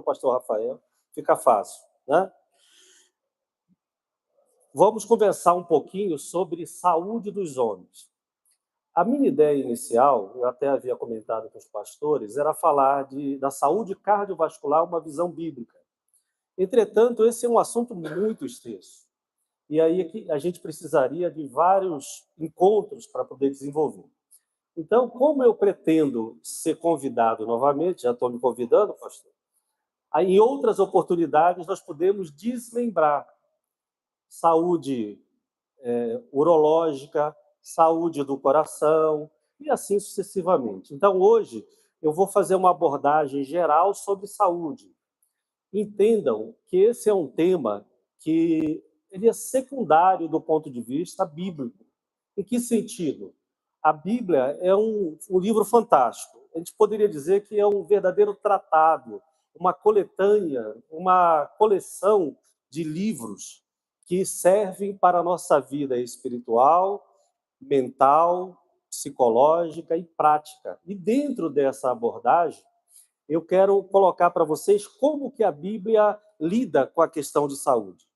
pastor Rafael, fica fácil, né? Vamos conversar um pouquinho sobre saúde dos homens. A minha ideia inicial, eu até havia comentado com os pastores, era falar da saúde cardiovascular, uma visão bíblica. Entretanto, esse é um assunto muito extenso. E aí a gente precisaria de vários encontros para poder desenvolver. Então, como eu pretendo ser convidado novamente, já estou me convidando, pastor, aí, em outras oportunidades nós podemos desmembrar saúde urológica, saúde do coração e assim sucessivamente. Então, hoje, eu vou fazer uma abordagem geral sobre saúde. Entendam que esse é um tema que ele é secundário do ponto de vista bíblico. Em que sentido? A Bíblia é um livro fantástico. A gente poderia dizer que é um verdadeiro tratado, uma coletânea, uma coleção de livros que servem para a nossa vida espiritual, mental, psicológica e prática. E dentro dessa abordagem, eu quero colocar para vocês como que a Bíblia lida com a questão de saúde.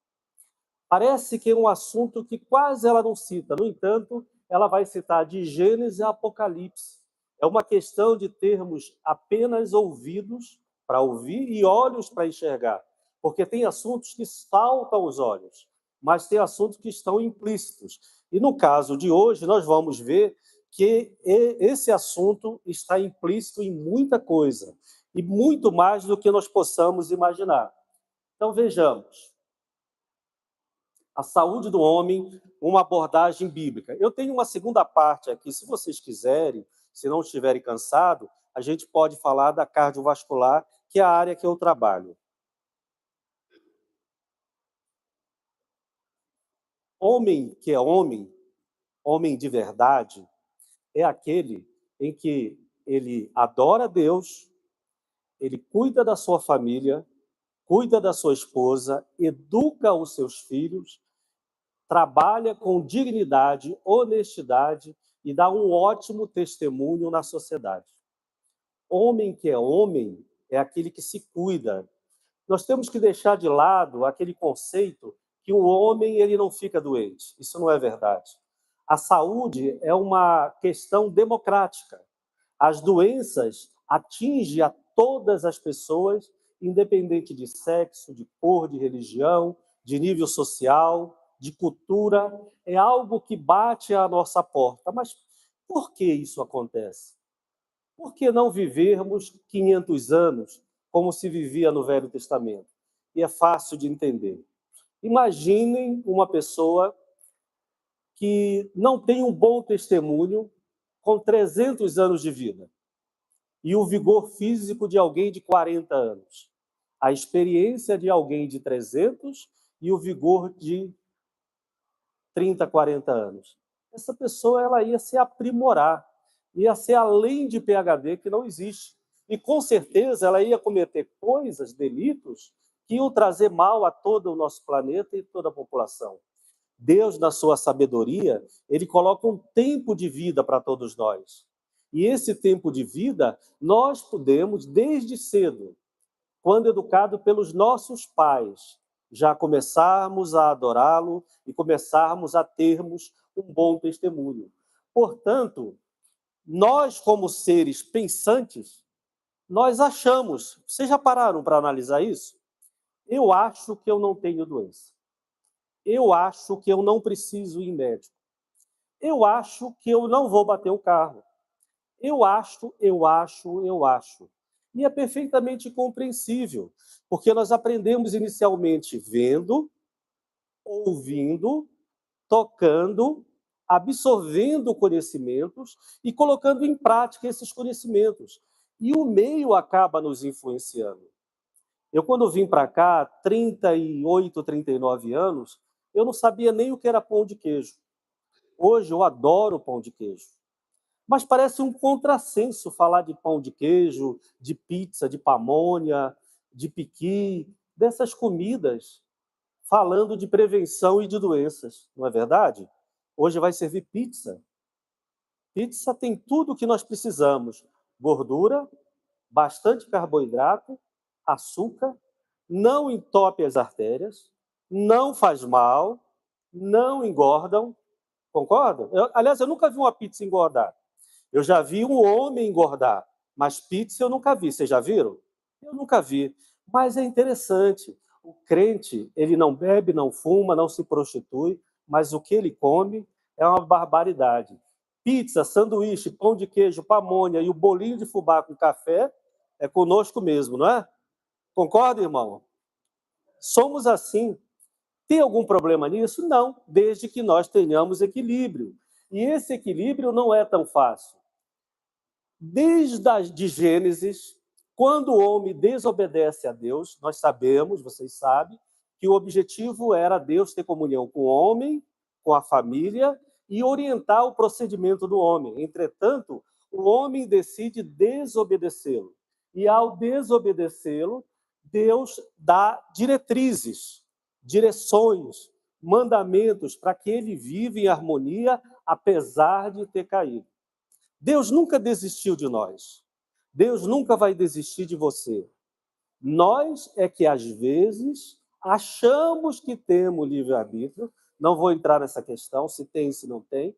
Parece que é um assunto que quase ela não cita, no entanto, ela vai citar de Gênesis a Apocalipse. É uma questão de termos apenas ouvidos para ouvir e olhos para enxergar, porque tem assuntos que saltam os olhos, mas tem assuntos que estão implícitos. E no caso de hoje, nós vamos ver que esse assunto está implícito em muita coisa, e muito mais do que nós possamos imaginar. Então, vejamos. A saúde do homem, uma abordagem bíblica. Eu tenho uma segunda parte aqui, se vocês quiserem, se não estiverem cansados, a gente pode falar da cardiovascular, que é a área que eu trabalho. Homem que é homem de verdade, é aquele em que ele adora a Deus, ele cuida da sua família, cuida da sua esposa, educa os seus filhos, trabalha com dignidade, honestidade e dá um ótimo testemunho na sociedade. Homem que é homem é aquele que se cuida. Nós temos que deixar de lado aquele conceito que o homem ele não fica doente. Isso não é verdade. A saúde é uma questão democrática. As doenças atingem a todas as pessoas, independente de sexo, de cor, de religião, de nível social, de cultura. É algo que bate à nossa porta. Mas por que isso acontece? Por que não vivermos 500 anos como se vivia no Velho Testamento? E é fácil de entender. Imaginem uma pessoa que não tem um bom testemunho com 300 anos de vida e o vigor físico de alguém de 40 anos. A experiência de alguém de 300 e o vigor de 30, 40 anos. Essa pessoa ela ia se aprimorar, ia ser além de PhD, que não existe. E, com certeza, ela ia cometer coisas, delitos, que iam trazer mal a todo o nosso planeta e toda a população. Deus, na sua sabedoria, ele coloca um tempo de vida para todos nós. E esse tempo de vida, nós podemos, desde cedo, quando educado pelos nossos pais, já começarmos a adorá-lo e começarmos a termos um bom testemunho. Portanto, nós, como seres pensantes, nós achamos, vocês já pararam para analisar isso? Eu acho que eu não tenho doença. Eu acho que eu não preciso ir médico. Eu acho que eu não vou bater o carro. Eu acho. E é perfeitamente compreensível, porque nós aprendemos inicialmente vendo, ouvindo, tocando, absorvendo conhecimentos e colocando em prática esses conhecimentos. E o meio acaba nos influenciando. Eu, quando vim para cá, 38, 39 anos, eu não sabia nem o que era pão de queijo. Hoje eu adoro pão de queijo. Mas parece um contrassenso falar de pão de queijo, de pizza, de pamonha, de piqui, dessas comidas, falando de prevenção e de doenças, não é verdade? Hoje vai servir pizza. Pizza tem tudo o que nós precisamos: gordura, bastante carboidrato, açúcar, não entope as artérias, não faz mal, não engordam. Concordam? Aliás, eu nunca vi uma pizza engordar. Eu já vi um homem engordar, mas pizza eu nunca vi. Vocês já viram? Eu nunca vi. Mas é interessante. O crente, ele não bebe, não fuma, não se prostitui, mas o que ele come é uma barbaridade. Pizza, sanduíche, pão de queijo, pamonha e o bolinho de fubá com café é conosco mesmo, não é? Concorda, irmão? Somos assim. Tem algum problema nisso? Não, desde que nós tenhamos equilíbrio. E esse equilíbrio não é tão fácil. Desde a de Gênesis, quando o homem desobedece a Deus, nós sabemos, vocês sabem, que o objetivo era Deus ter comunhão com o homem, com a família e orientar o procedimento do homem. Entretanto, o homem decide desobedecê-lo. E ao desobedecê-lo, Deus dá diretrizes, direções, mandamentos para que ele viva em harmonia, apesar de ter caído. Deus nunca desistiu de nós. Deus nunca vai desistir de você. Nós é que, às vezes, achamos que temos livre-arbítrio, não vou entrar nessa questão, se tem, se não tem,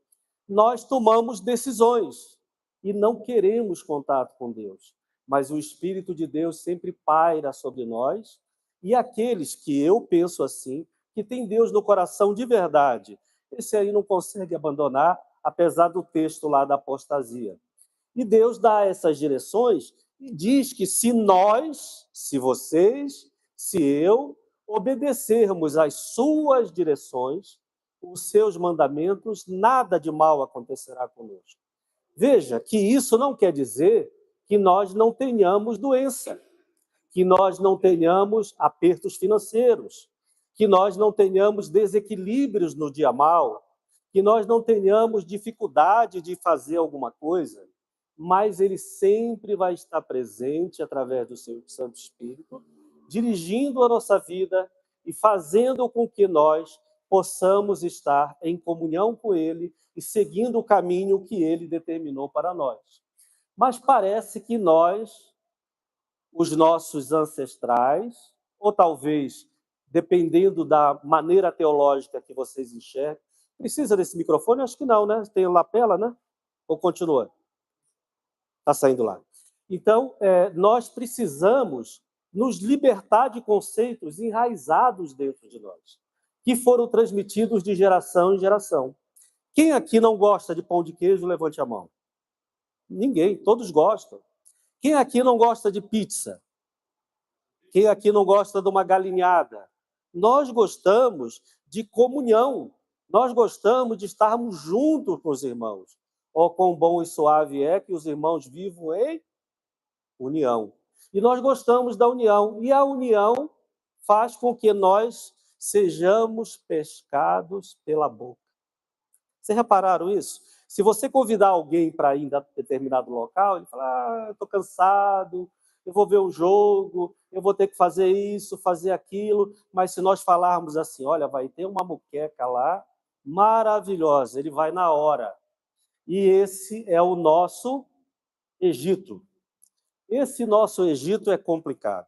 nós tomamos decisões e não queremos contato com Deus. Mas o Espírito de Deus sempre paira sobre nós, e aqueles que eu penso assim, que tem Deus no coração de verdade, esse aí não consegue abandonar, apesar do texto lá da apostasia. E Deus dá essas direções e diz que se nós, se vocês, se eu, obedecermos às suas direções, os seus mandamentos, nada de mal acontecerá conosco. Veja que isso não quer dizer que nós não tenhamos doença, que nós não tenhamos apertos financeiros, que nós não tenhamos desequilíbrios no dia mal, que nós não tenhamos dificuldade de fazer alguma coisa, mas ele sempre vai estar presente através do seu Santo Espírito, dirigindo a nossa vida e fazendo com que nós possamos estar em comunhão com ele e seguindo o caminho que ele determinou para nós. Mas parece que nós, os nossos ancestrais, ou talvez, dependendo da maneira teológica que vocês enxergam, precisa desse microfone? Acho que não, né? Tem lapela, né? Ou continua? Está saindo lá. Então, nós precisamos nos libertar de conceitos enraizados dentro de nós, que foram transmitidos de geração em geração. Quem aqui não gosta de pão de queijo, levante a mão. Ninguém, todos gostam. Quem aqui não gosta de pizza? Quem aqui não gosta de uma galinhada? Nós gostamos de comunhão. Nós gostamos de estarmos juntos com os irmãos. Oh, quão bom e suave é que os irmãos vivam em união. E nós gostamos da união. E a união faz com que nós sejamos pescados pela boca. Vocês repararam isso? Se você convidar alguém para ir em determinado local, ele fala, estou cansado, eu vou ver um jogo, eu vou ter que fazer isso, fazer aquilo. Mas se nós falarmos assim, olha, vai ter uma moqueca lá, maravilhosa, ele vai na hora. E esse é o nosso Egito. Esse nosso Egito é complicado.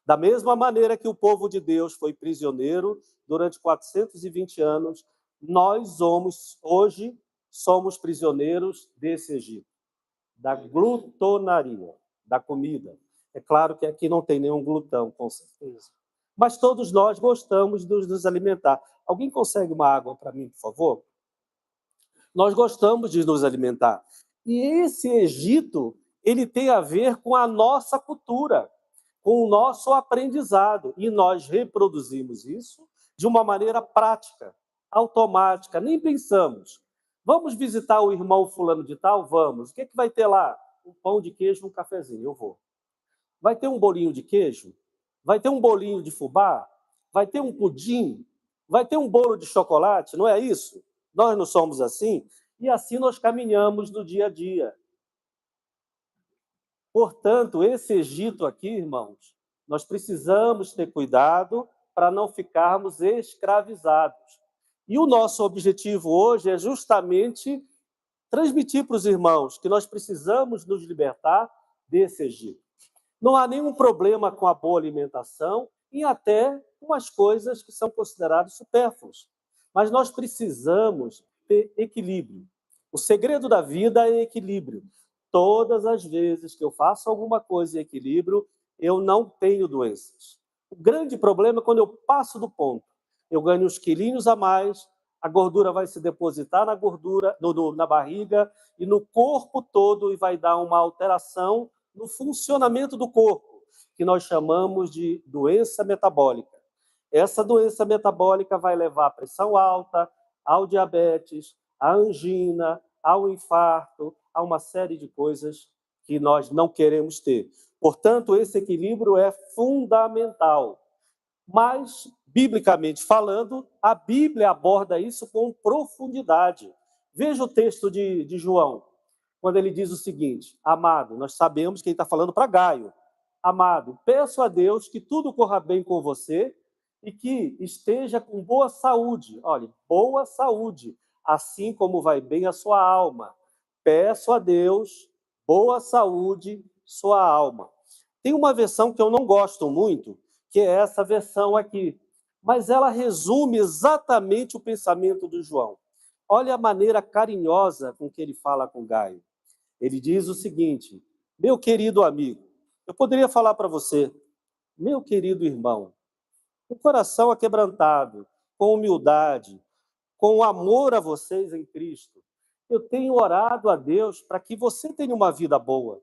Da mesma maneira que o povo de Deus foi prisioneiro durante 420 anos, nós hoje somos prisioneiros desse Egito, da glutonaria, da comida. É claro que aqui não tem nenhum glutão, com certeza. Mas todos nós gostamos de nos alimentar. Alguém consegue uma água para mim, por favor? Nós gostamos de nos alimentar. E esse Egito, ele tem a ver com a nossa cultura, com o nosso aprendizado. E nós reproduzimos isso de uma maneira prática, automática, nem pensamos. Vamos visitar o irmão fulano de tal? Vamos. O que vai ter lá? Um pão de queijo, um cafezinho. Eu vou. Vai ter um bolinho de queijo? Vai ter um bolinho de fubá? Vai ter um pudim? Vai ter um bolo de chocolate? Não é isso? Nós não somos assim? E assim nós caminhamos no dia a dia. Portanto, esse Egito aqui, irmãos, nós precisamos ter cuidado para não ficarmos escravizados. E o nosso objetivo hoje é justamente transmitir para os irmãos que nós precisamos nos libertar desse Egito. Não há nenhum problema com a boa alimentação e até com as coisas que são consideradas supérfluas. Mas nós precisamos ter equilíbrio. O segredo da vida é equilíbrio. Todas as vezes que eu faço alguma coisa em equilíbrio, eu não tenho doenças. O grande problema é quando eu passo do ponto. Eu ganho uns quilinhos a mais, a gordura vai se depositar na gordura, na barriga e no corpo todo e vai dar uma alteração no funcionamento do corpo, que nós chamamos de doença metabólica. Essa doença metabólica vai levar à pressão alta, ao diabetes, à angina, ao infarto, a uma série de coisas que nós não queremos ter. Portanto, esse equilíbrio é fundamental. Mas, biblicamente falando, a Bíblia aborda isso com profundidade. Veja o texto de João, quando ele diz o seguinte: amado, nós sabemos que ele está falando para Gaio. Amado, peço a Deus que tudo corra bem com você e que esteja com boa saúde. Olha, boa saúde, assim como vai bem a sua alma. Peço a Deus boa saúde, sua alma. Tem uma versão que eu não gosto muito, que é essa versão aqui, mas ela resume exatamente o pensamento do João. Olha a maneira carinhosa com que ele fala com Gaio. Ele diz o seguinte: meu querido amigo, eu poderia falar para você, meu querido irmão, com o coração aquebrantado, com humildade, com amor a vocês em Cristo, eu tenho orado a Deus para que você tenha uma vida boa.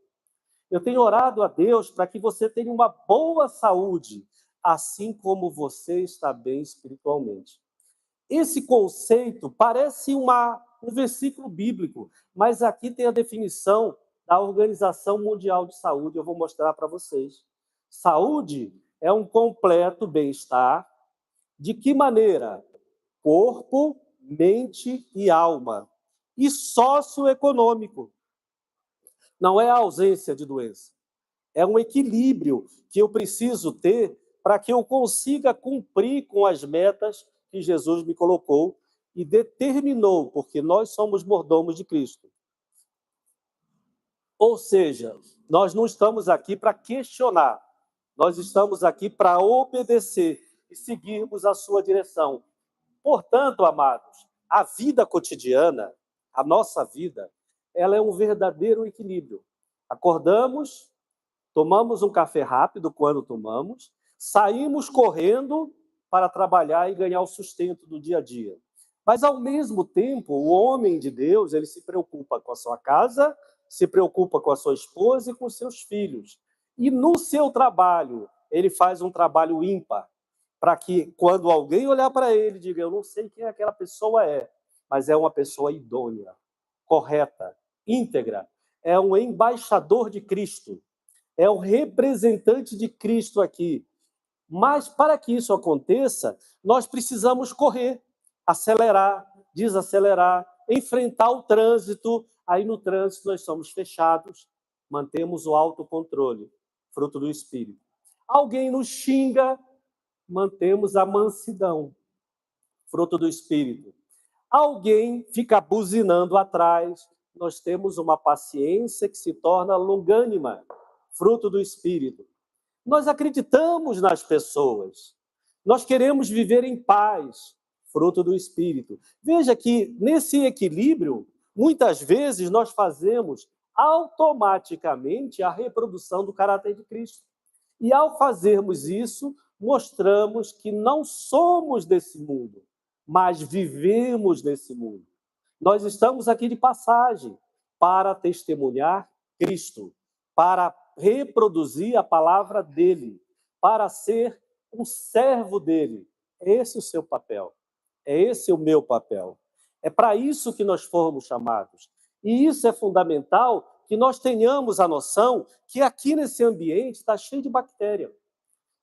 Eu tenho orado a Deus para que você tenha uma boa saúde, assim como você está bem espiritualmente. Esse conceito parece um versículo bíblico, mas aqui tem a definição da Organização Mundial de Saúde, eu vou mostrar para vocês. Saúde é um completo bem-estar. De que maneira? Corpo, mente e alma. E socioeconômico. Não é a ausência de doença. É um equilíbrio que eu preciso ter para que eu consiga cumprir com as metas que Jesus me colocou e determinou, porque nós somos mordomos de Cristo. Ou seja, nós não estamos aqui para questionar, nós estamos aqui para obedecer e seguirmos a sua direção. Portanto, amados, a vida cotidiana, a nossa vida, ela é um verdadeiro equilíbrio. Acordamos, tomamos um café rápido quando tomamos, saímos correndo para trabalhar e ganhar o sustento do dia a dia. Mas, ao mesmo tempo, o homem de Deus, ele se preocupa com a sua casa, se preocupa com a sua esposa e com os seus filhos. E no seu trabalho, ele faz um trabalho ímpar, para que, quando alguém olhar para ele, diga: eu não sei quem aquela pessoa é, mas é uma pessoa idônea, correta, íntegra, é um embaixador de Cristo, é o representante de Cristo aqui. Mas, para que isso aconteça, nós precisamos correr, acelerar, desacelerar, enfrentar o trânsito. Aí, no trânsito, nós somos fechados, mantemos o autocontrole, fruto do Espírito. Alguém nos xinga, mantemos a mansidão, fruto do Espírito. Alguém fica buzinando atrás, nós temos uma paciência que se torna longânima, fruto do Espírito. Nós acreditamos nas pessoas. Nós queremos viver em paz, fruto do Espírito. Veja que, nesse equilíbrio, muitas vezes nós fazemos automaticamente a reprodução do caráter de Cristo. E, ao fazermos isso, mostramos que não somos desse mundo, mas vivemos nesse mundo. Nós estamos aqui de passagem para testemunhar Cristo, para reproduzir a palavra dele, para ser um servo dele. É esse o seu papel. É esse o meu papel. É para isso que nós fomos chamados. E isso é fundamental, que nós tenhamos a noção que aqui nesse ambiente está cheio de bactéria,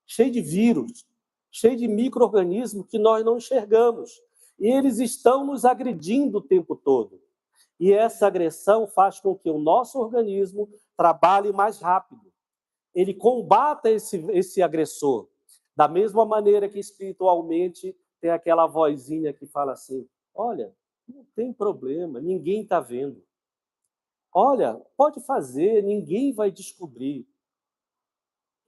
cheio de vírus, cheio de micro-organismos que nós não enxergamos. E eles estão nos agredindo o tempo todo. E essa agressão faz com que o nosso organismo trabalhe mais rápido. Ele combata esse agressor. Da mesma maneira que espiritualmente tem aquela vozinha que fala assim: olha, não tem problema, ninguém está vendo. Olha, pode fazer, ninguém vai descobrir.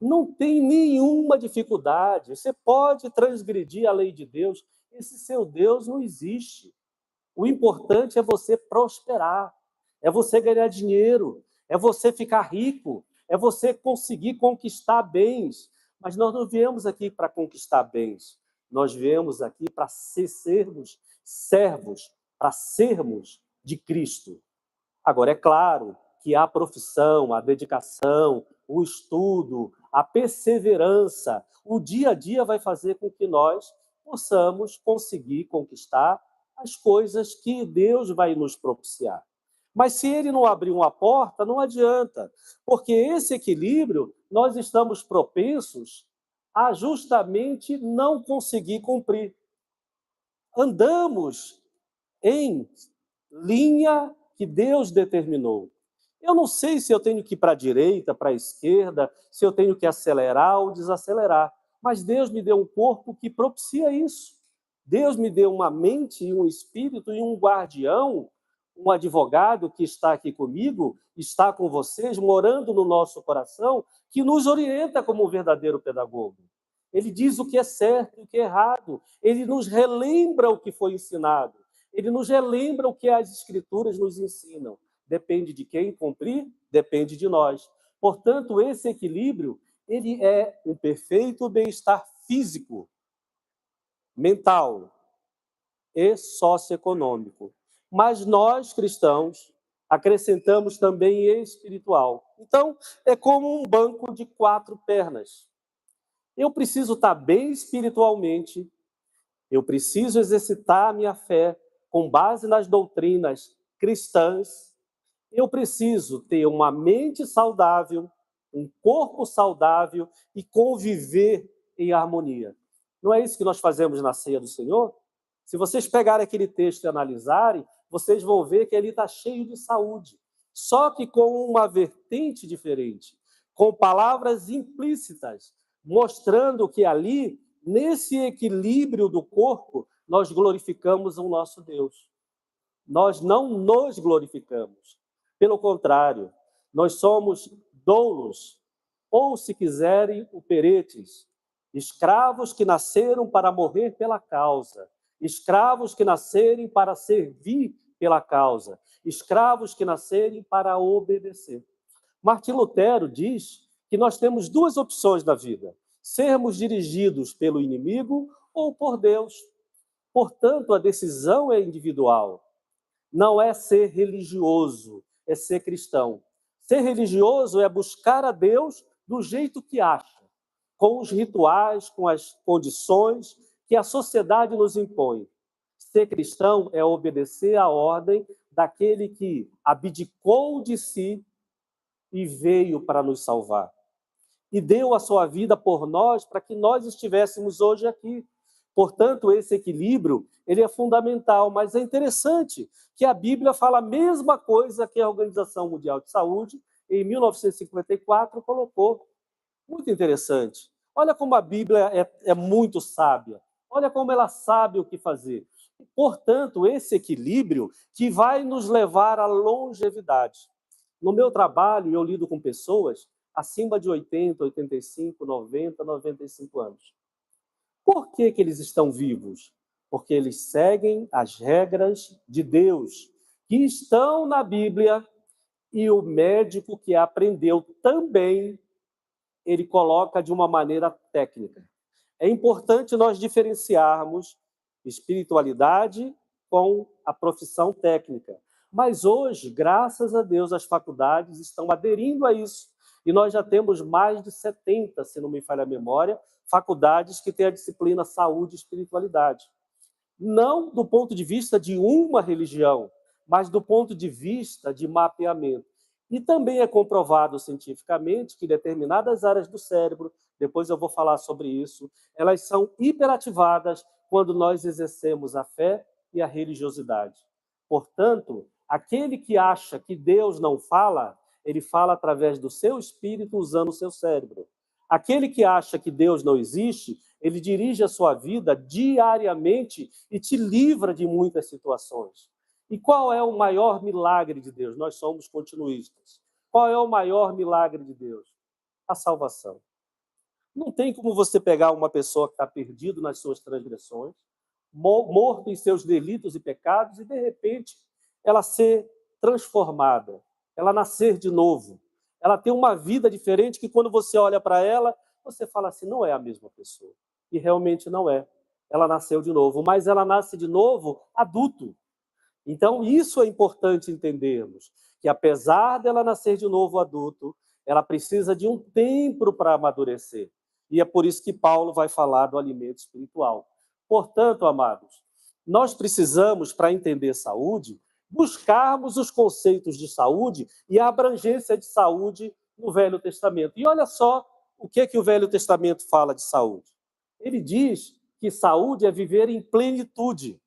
Não tem nenhuma dificuldade. Você pode transgredir a lei de Deus. Esse seu Deus não existe. O importante é você prosperar, é você ganhar dinheiro, é você ficar rico, é você conseguir conquistar bens. Mas nós não viemos aqui para conquistar bens. Nós viemos aqui para sermos servos, para sermos de Cristo. Agora, é claro que a profissão, a dedicação, o estudo, a perseverança, o dia a dia vai fazer com que nós possamos conseguir conquistar as coisas que Deus vai nos propiciar. Mas se ele não abrir uma porta, não adianta, porque esse equilíbrio nós estamos propensos a justamente não conseguir cumprir. Andamos em linha que Deus determinou. Eu não sei se eu tenho que ir para a direita, para a esquerda, se eu tenho que acelerar ou desacelerar, mas Deus me deu um corpo que propicia isso. Deus me deu uma mente e um espírito e um guardião, um advogado que está aqui comigo, está com vocês, morando no nosso coração, que nos orienta como um verdadeiro pedagogo. Ele diz o que é certo e o que é errado. Ele nos relembra o que foi ensinado. Ele nos relembra o que as Escrituras nos ensinam. Depende de quem cumprir, depende de nós. Portanto, esse equilíbrio, ele é um perfeito bem-estar físico, mental e socioeconômico. Mas nós, cristãos, acrescentamos também espiritual. Então, é como um banco de 4 pernas. Eu preciso estar bem espiritualmente, eu preciso exercitar a minha fé com base nas doutrinas cristãs, eu preciso ter uma mente saudável, um corpo saudável e conviver em harmonia. Não é isso que nós fazemos na ceia do Senhor? Se vocês pegarem aquele texto e analisarem, vocês vão ver que ele está cheio de saúde, só que com uma vertente diferente, com palavras implícitas, mostrando que ali, nesse equilíbrio do corpo, nós glorificamos o nosso Deus. Nós não nos glorificamos. Pelo contrário, nós somos doulos, ou, se quiserem, operetes, escravos que nasceram para morrer pela causa, escravos que nascerem para servir pela causa, escravos que nascerem para obedecer. Martim Lutero diz que nós temos 2 opções na vida: sermos dirigidos pelo inimigo ou por Deus. Portanto, a decisão é individual. Não é ser religioso, é ser cristão. Ser religioso é buscar a Deus do jeito que acha, com os rituais, com as condições que a sociedade nos impõe. Ser cristão é obedecer à ordem daquele que abdicou de si e veio para nos salvar. E deu a sua vida por nós para que nós estivéssemos hoje aqui. Portanto, esse equilíbrio, ele é fundamental, mas é interessante que a Bíblia fala a mesma coisa que a Organização Mundial de Saúde, em 1954, colocou. Muito interessante. Olha como a Bíblia é muito sábia. Olha como ela sabe o que fazer. Portanto, esse equilíbrio que vai nos levar à longevidade. No meu trabalho, eu lido com pessoas acima de 80, 85, 90, 95 anos. Por que que eles estão vivos? Porque eles seguem as regras de Deus, que estão na Bíblia, e o médico que aprendeu também, ele coloca de uma maneira técnica. É importante nós diferenciarmos espiritualidade com a profissão técnica. Mas hoje, graças a Deus, as faculdades estão aderindo a isso. E nós já temos mais de 70, se não me falha a memória, faculdades que têm a disciplina saúde e espiritualidade. Não do ponto de vista de uma religião, mas do ponto de vista de mapeamento. E também é comprovado cientificamente que determinadas áreas do cérebro, depois eu vou falar sobre isso, elas são hiperativadas quando nós exercemos a fé e a religiosidade. Portanto, aquele que acha que Deus não fala, ele fala através do seu espírito usando o seu cérebro. Aquele que acha que Deus não existe, ele dirige a sua vida diariamente e te livra de muitas situações. E qual é o maior milagre de Deus? Nós somos continuistas. Qual é o maior milagre de Deus? A salvação. Não tem como você pegar uma pessoa que está perdida nas suas transgressões, morto em seus delitos e pecados, e, de repente, ela ser transformada, ela nascer de novo, ela ter uma vida diferente que, quando você olha para ela, você fala assim, não é a mesma pessoa. E realmente não é. Ela nasceu de novo, mas ela nasce de novo adulto. Então, isso é importante entendermos, que apesar dela nascer de novo adulto, ela precisa de um tempo para amadurecer. E é por isso que Paulo vai falar do alimento espiritual. Portanto, amados, nós precisamos, para entender saúde, buscarmos os conceitos de saúde e a abrangência de saúde no Velho Testamento. E olha só o que o Velho Testamento fala de saúde. Ele diz que saúde é viver em plenitude.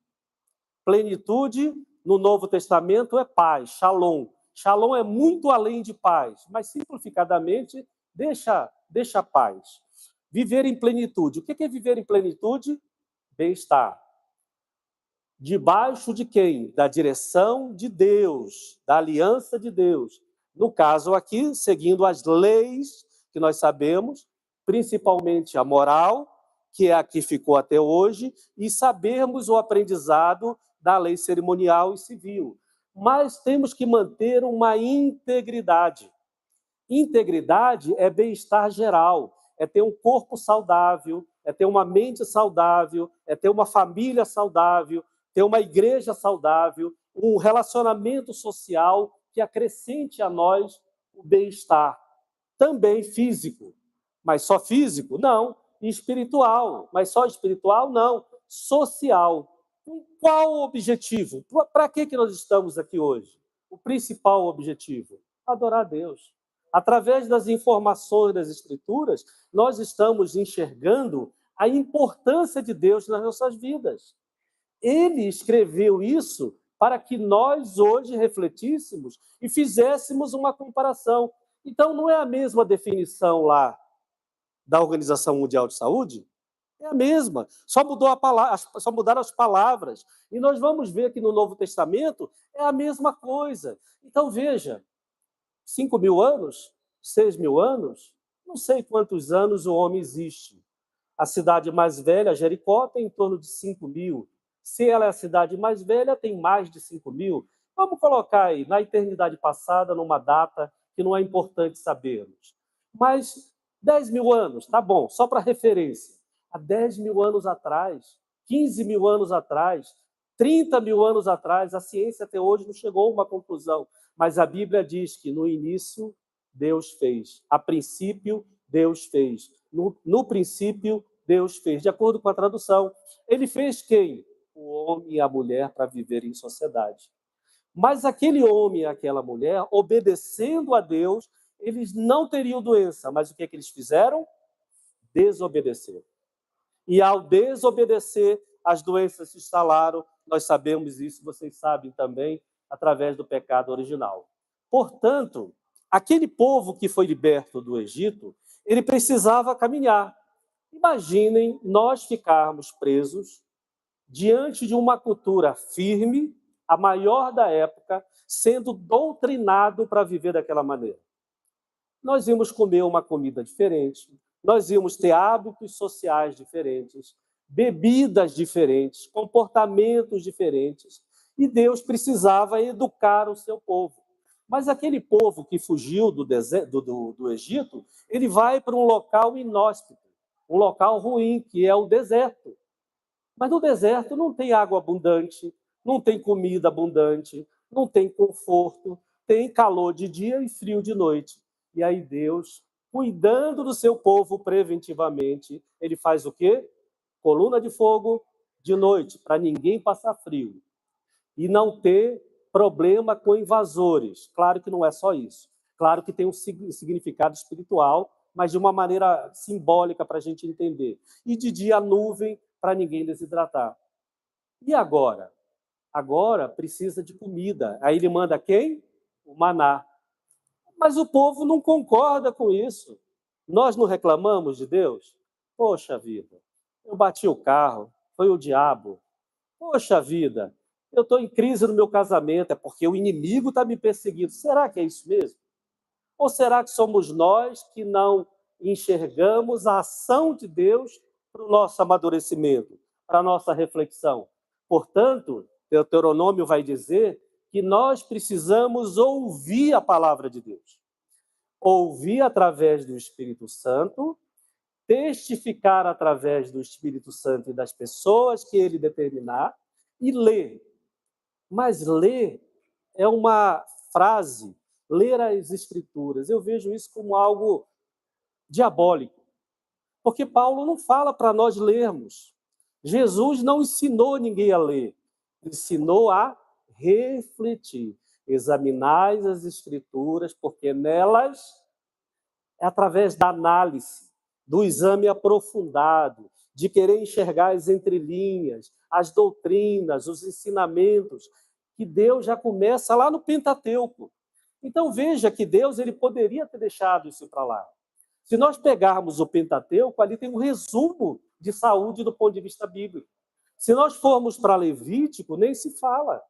Plenitude, no Novo Testamento, é paz, shalom. Shalom é muito além de paz, mas simplificadamente deixa paz. Viver em plenitude. O que é viver em plenitude? Bem-estar. Debaixo de quem? Da direção de Deus, da aliança de Deus. No caso aqui, seguindo as leis que nós sabemos, principalmente a moral, que é a que ficou até hoje, e sabermos o aprendizado da lei cerimonial e civil. Mas temos que manter uma integridade. Integridade é bem-estar geral, é ter um corpo saudável, é ter uma mente saudável, é ter uma família saudável, ter uma igreja saudável, um relacionamento social que acrescente a nós o bem-estar. Também físico, mas só físico? Não. E espiritual, mas só espiritual? Não. Social. Qual o objetivo? Para que nós estamos aqui hoje? O principal objetivo? Adorar a Deus. Através das informações das Escrituras, nós estamos enxergando a importância de Deus nas nossas vidas. Ele escreveu isso para que nós hoje refletíssemos e fizéssemos uma comparação. Então, não é a mesma definição lá da Organização Mundial de Saúde? É a mesma, só mudaram as palavras. E nós vamos ver que no Novo Testamento é a mesma coisa. Então, veja, 5.000 anos, 6.000 anos, não sei quantos anos o homem existe. A cidade mais velha, Jericó, tem em torno de 5.000. Se ela é a cidade mais velha, tem mais de 5.000. Vamos colocar aí, na eternidade passada, numa data que não é importante sabermos. Mas 10.000 anos, tá bom, só para referência. Há 10.000 anos atrás, 15.000 anos atrás, 30.000 anos atrás, a ciência até hoje não chegou a uma conclusão. Mas a Bíblia diz que no início Deus fez. A princípio, Deus fez. No princípio, Deus fez. De acordo com a tradução, ele fez quem? O homem e a mulher para viver em sociedade. Mas aquele homem e aquela mulher, obedecendo a Deus, eles não teriam doença. Mas o que eles fizeram? Desobedeceram. E ao desobedecer, as doenças se instalaram. Nós sabemos isso, vocês sabem também, através do pecado original. Portanto, aquele povo que foi liberto do Egito, ele precisava caminhar. Imaginem nós ficarmos presos diante de uma cultura firme, a maior da época, sendo doutrinado para viver daquela maneira. Nós íamos comer uma comida diferente, nós íamos ter hábitos sociais diferentes, bebidas diferentes, comportamentos diferentes, e Deus precisava educar o seu povo. Mas aquele povo que fugiu do Egito, ele vai para um local inóspito, um local ruim, que é o deserto. Mas no deserto não tem água abundante, não tem comida abundante, não tem conforto, tem calor de dia e frio de noite. E aí Deus, cuidando do seu povo preventivamente, ele faz o quê? Coluna de fogo de noite, para ninguém passar frio. E não ter problema com invasores. Claro que não é só isso. Claro que tem um significado espiritual, mas de uma maneira simbólica para a gente entender. E de dia a nuvem, para ninguém desidratar. E agora? Agora precisa de comida. Aí ele manda quem? O maná. Mas o povo não concorda com isso. Nós não reclamamos de Deus? Poxa vida, eu bati o carro, foi o diabo. Poxa vida, eu estou em crise no meu casamento, é porque o inimigo está me perseguindo. Será que é isso mesmo? Ou será que somos nós que não enxergamos a ação de Deus para o nosso amadurecimento, para a nossa reflexão. Portanto, Deuteronômio vai dizer que nós precisamos ouvir a palavra de Deus. Ouvir através do Espírito Santo, testificar através do Espírito Santo e das pessoas que ele determinar, e ler. Mas ler é uma frase, ler as Escrituras. Eu vejo isso como algo diabólico, porque Paulo não fala para nós lermos. Jesus não ensinou ninguém a ler, ensinou a refletir. Examinai as Escrituras, porque nelas é através da análise, do exame aprofundado, de querer enxergar as entrelinhas, as doutrinas, os ensinamentos, que Deus já começa lá no Pentateuco. Então veja que Deus ele poderia ter deixado isso para lá. Se nós pegarmos o Pentateuco, ali tem um resumo de saúde do ponto de vista bíblico. Se nós formos para Levítico, nem se fala.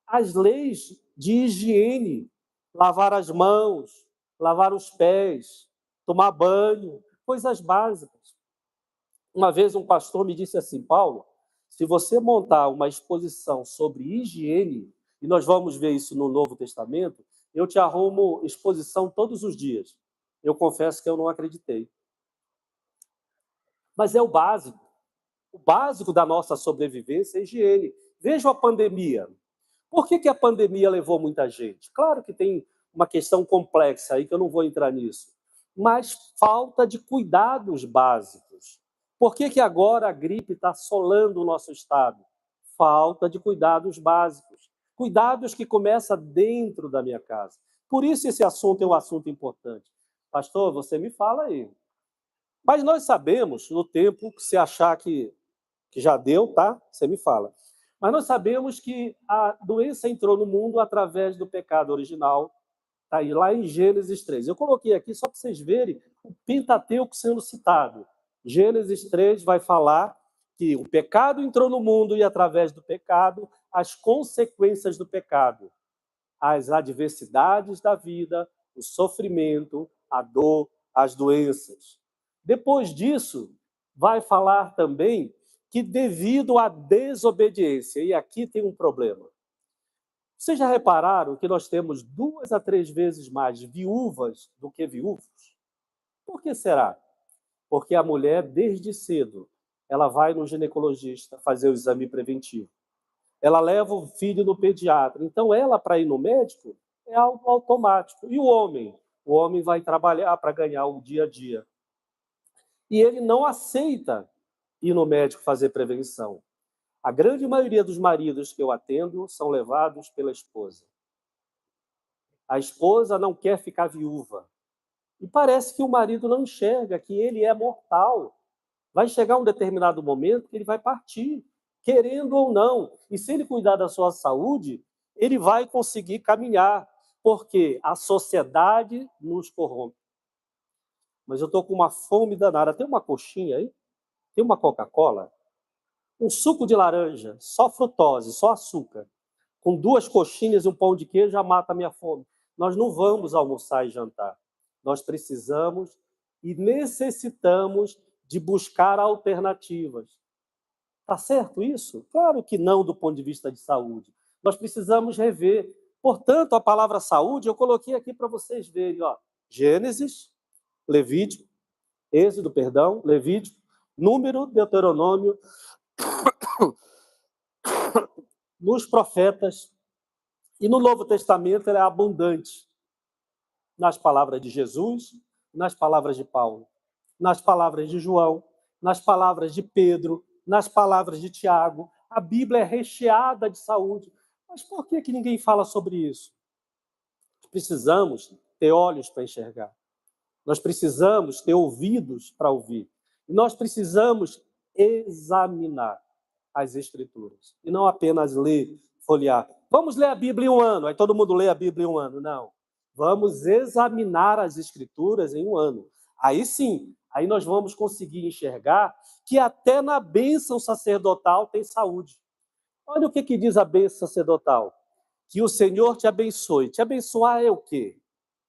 As leis de higiene, lavar as mãos, lavar os pés, tomar banho, coisas básicas. Uma vez um pastor me disse assim, Paulo, se você montar uma exposição sobre higiene, e nós vamos ver isso no Novo Testamento, eu te arrumo exposição todos os dias. Eu confesso que eu não acreditei. Mas é o básico. O básico da nossa sobrevivência é a higiene. Veja a pandemia. Por que a pandemia levou muita gente? Claro que tem uma questão complexa aí, que eu não vou entrar nisso. Mas falta de cuidados básicos. Por que agora a gripe está assolando o nosso estado? Falta de cuidados básicos. Cuidados que começam dentro da minha casa. Por isso esse assunto é um assunto importante. Pastor, você me fala aí. Mas nós sabemos, no tempo, que se achar que já deu, tá? Você me fala. Mas nós sabemos que a doença entrou no mundo através do pecado original, tá aí, lá em Gênesis 3. Eu coloquei aqui só para vocês verem o Pentateuco sendo citado. Gênesis 3 vai falar que o pecado entrou no mundo e, através do pecado, as consequências do pecado, as adversidades da vida, o sofrimento, a dor, as doenças. Depois disso, vai falar também que devido à desobediência, e aqui tem um problema. Vocês já repararam que nós temos 2 a 3 vezes mais viúvas do que viúvos? Por que será? Porque a mulher, desde cedo, ela vai no ginecologista fazer o exame preventivo. Ela leva o filho no pediatra. Então, ela, para ir no médico, é algo automático. E o homem? O homem vai trabalhar para ganhar o dia a dia. E ele não aceita ir no médico fazer prevenção. A grande maioria dos maridos que eu atendo são levados pela esposa. A esposa não quer ficar viúva. E parece que o marido não enxerga que ele é mortal. Vai chegar um determinado momento que ele vai partir, querendo ou não. E se ele cuidar da sua saúde, ele vai conseguir caminhar, porque a sociedade nos corrompe. Mas eu estou com uma fome danada. Tem uma coxinha aí? Tem uma Coca-Cola? Um suco de laranja, só frutose, só açúcar, com 2 coxinhas e um pão de queijo, já mata a minha fome. Nós não vamos almoçar e jantar. Nós precisamos e necessitamos de buscar alternativas. Está certo isso? Claro que não do ponto de vista de saúde. Nós precisamos rever. Portanto, a palavra saúde eu coloquei aqui para vocês verem. Ó. Gênesis, Levítico, Êxodo, perdão, Levítico, Número, Deuteronômio, nos profetas e no Novo Testamento ela é abundante nas palavras de Jesus, nas palavras de Paulo, nas palavras de João, nas palavras de Pedro, nas palavras de Tiago. A Bíblia é recheada de saúde. Mas por que ninguém fala sobre isso? Precisamos ter olhos para enxergar. Nós precisamos ter ouvidos para ouvir. E nós precisamos examinar as Escrituras. E não apenas ler, folhear. Vamos ler a Bíblia em um ano. Aí todo mundo lê a Bíblia em um ano. Não. Vamos examinar as Escrituras em um ano. Aí sim, aí nós vamos conseguir enxergar que até na bênção sacerdotal tem saúde. Olha o que diz a bênção sacerdotal. Que o Senhor te abençoe. Te abençoar é o quê?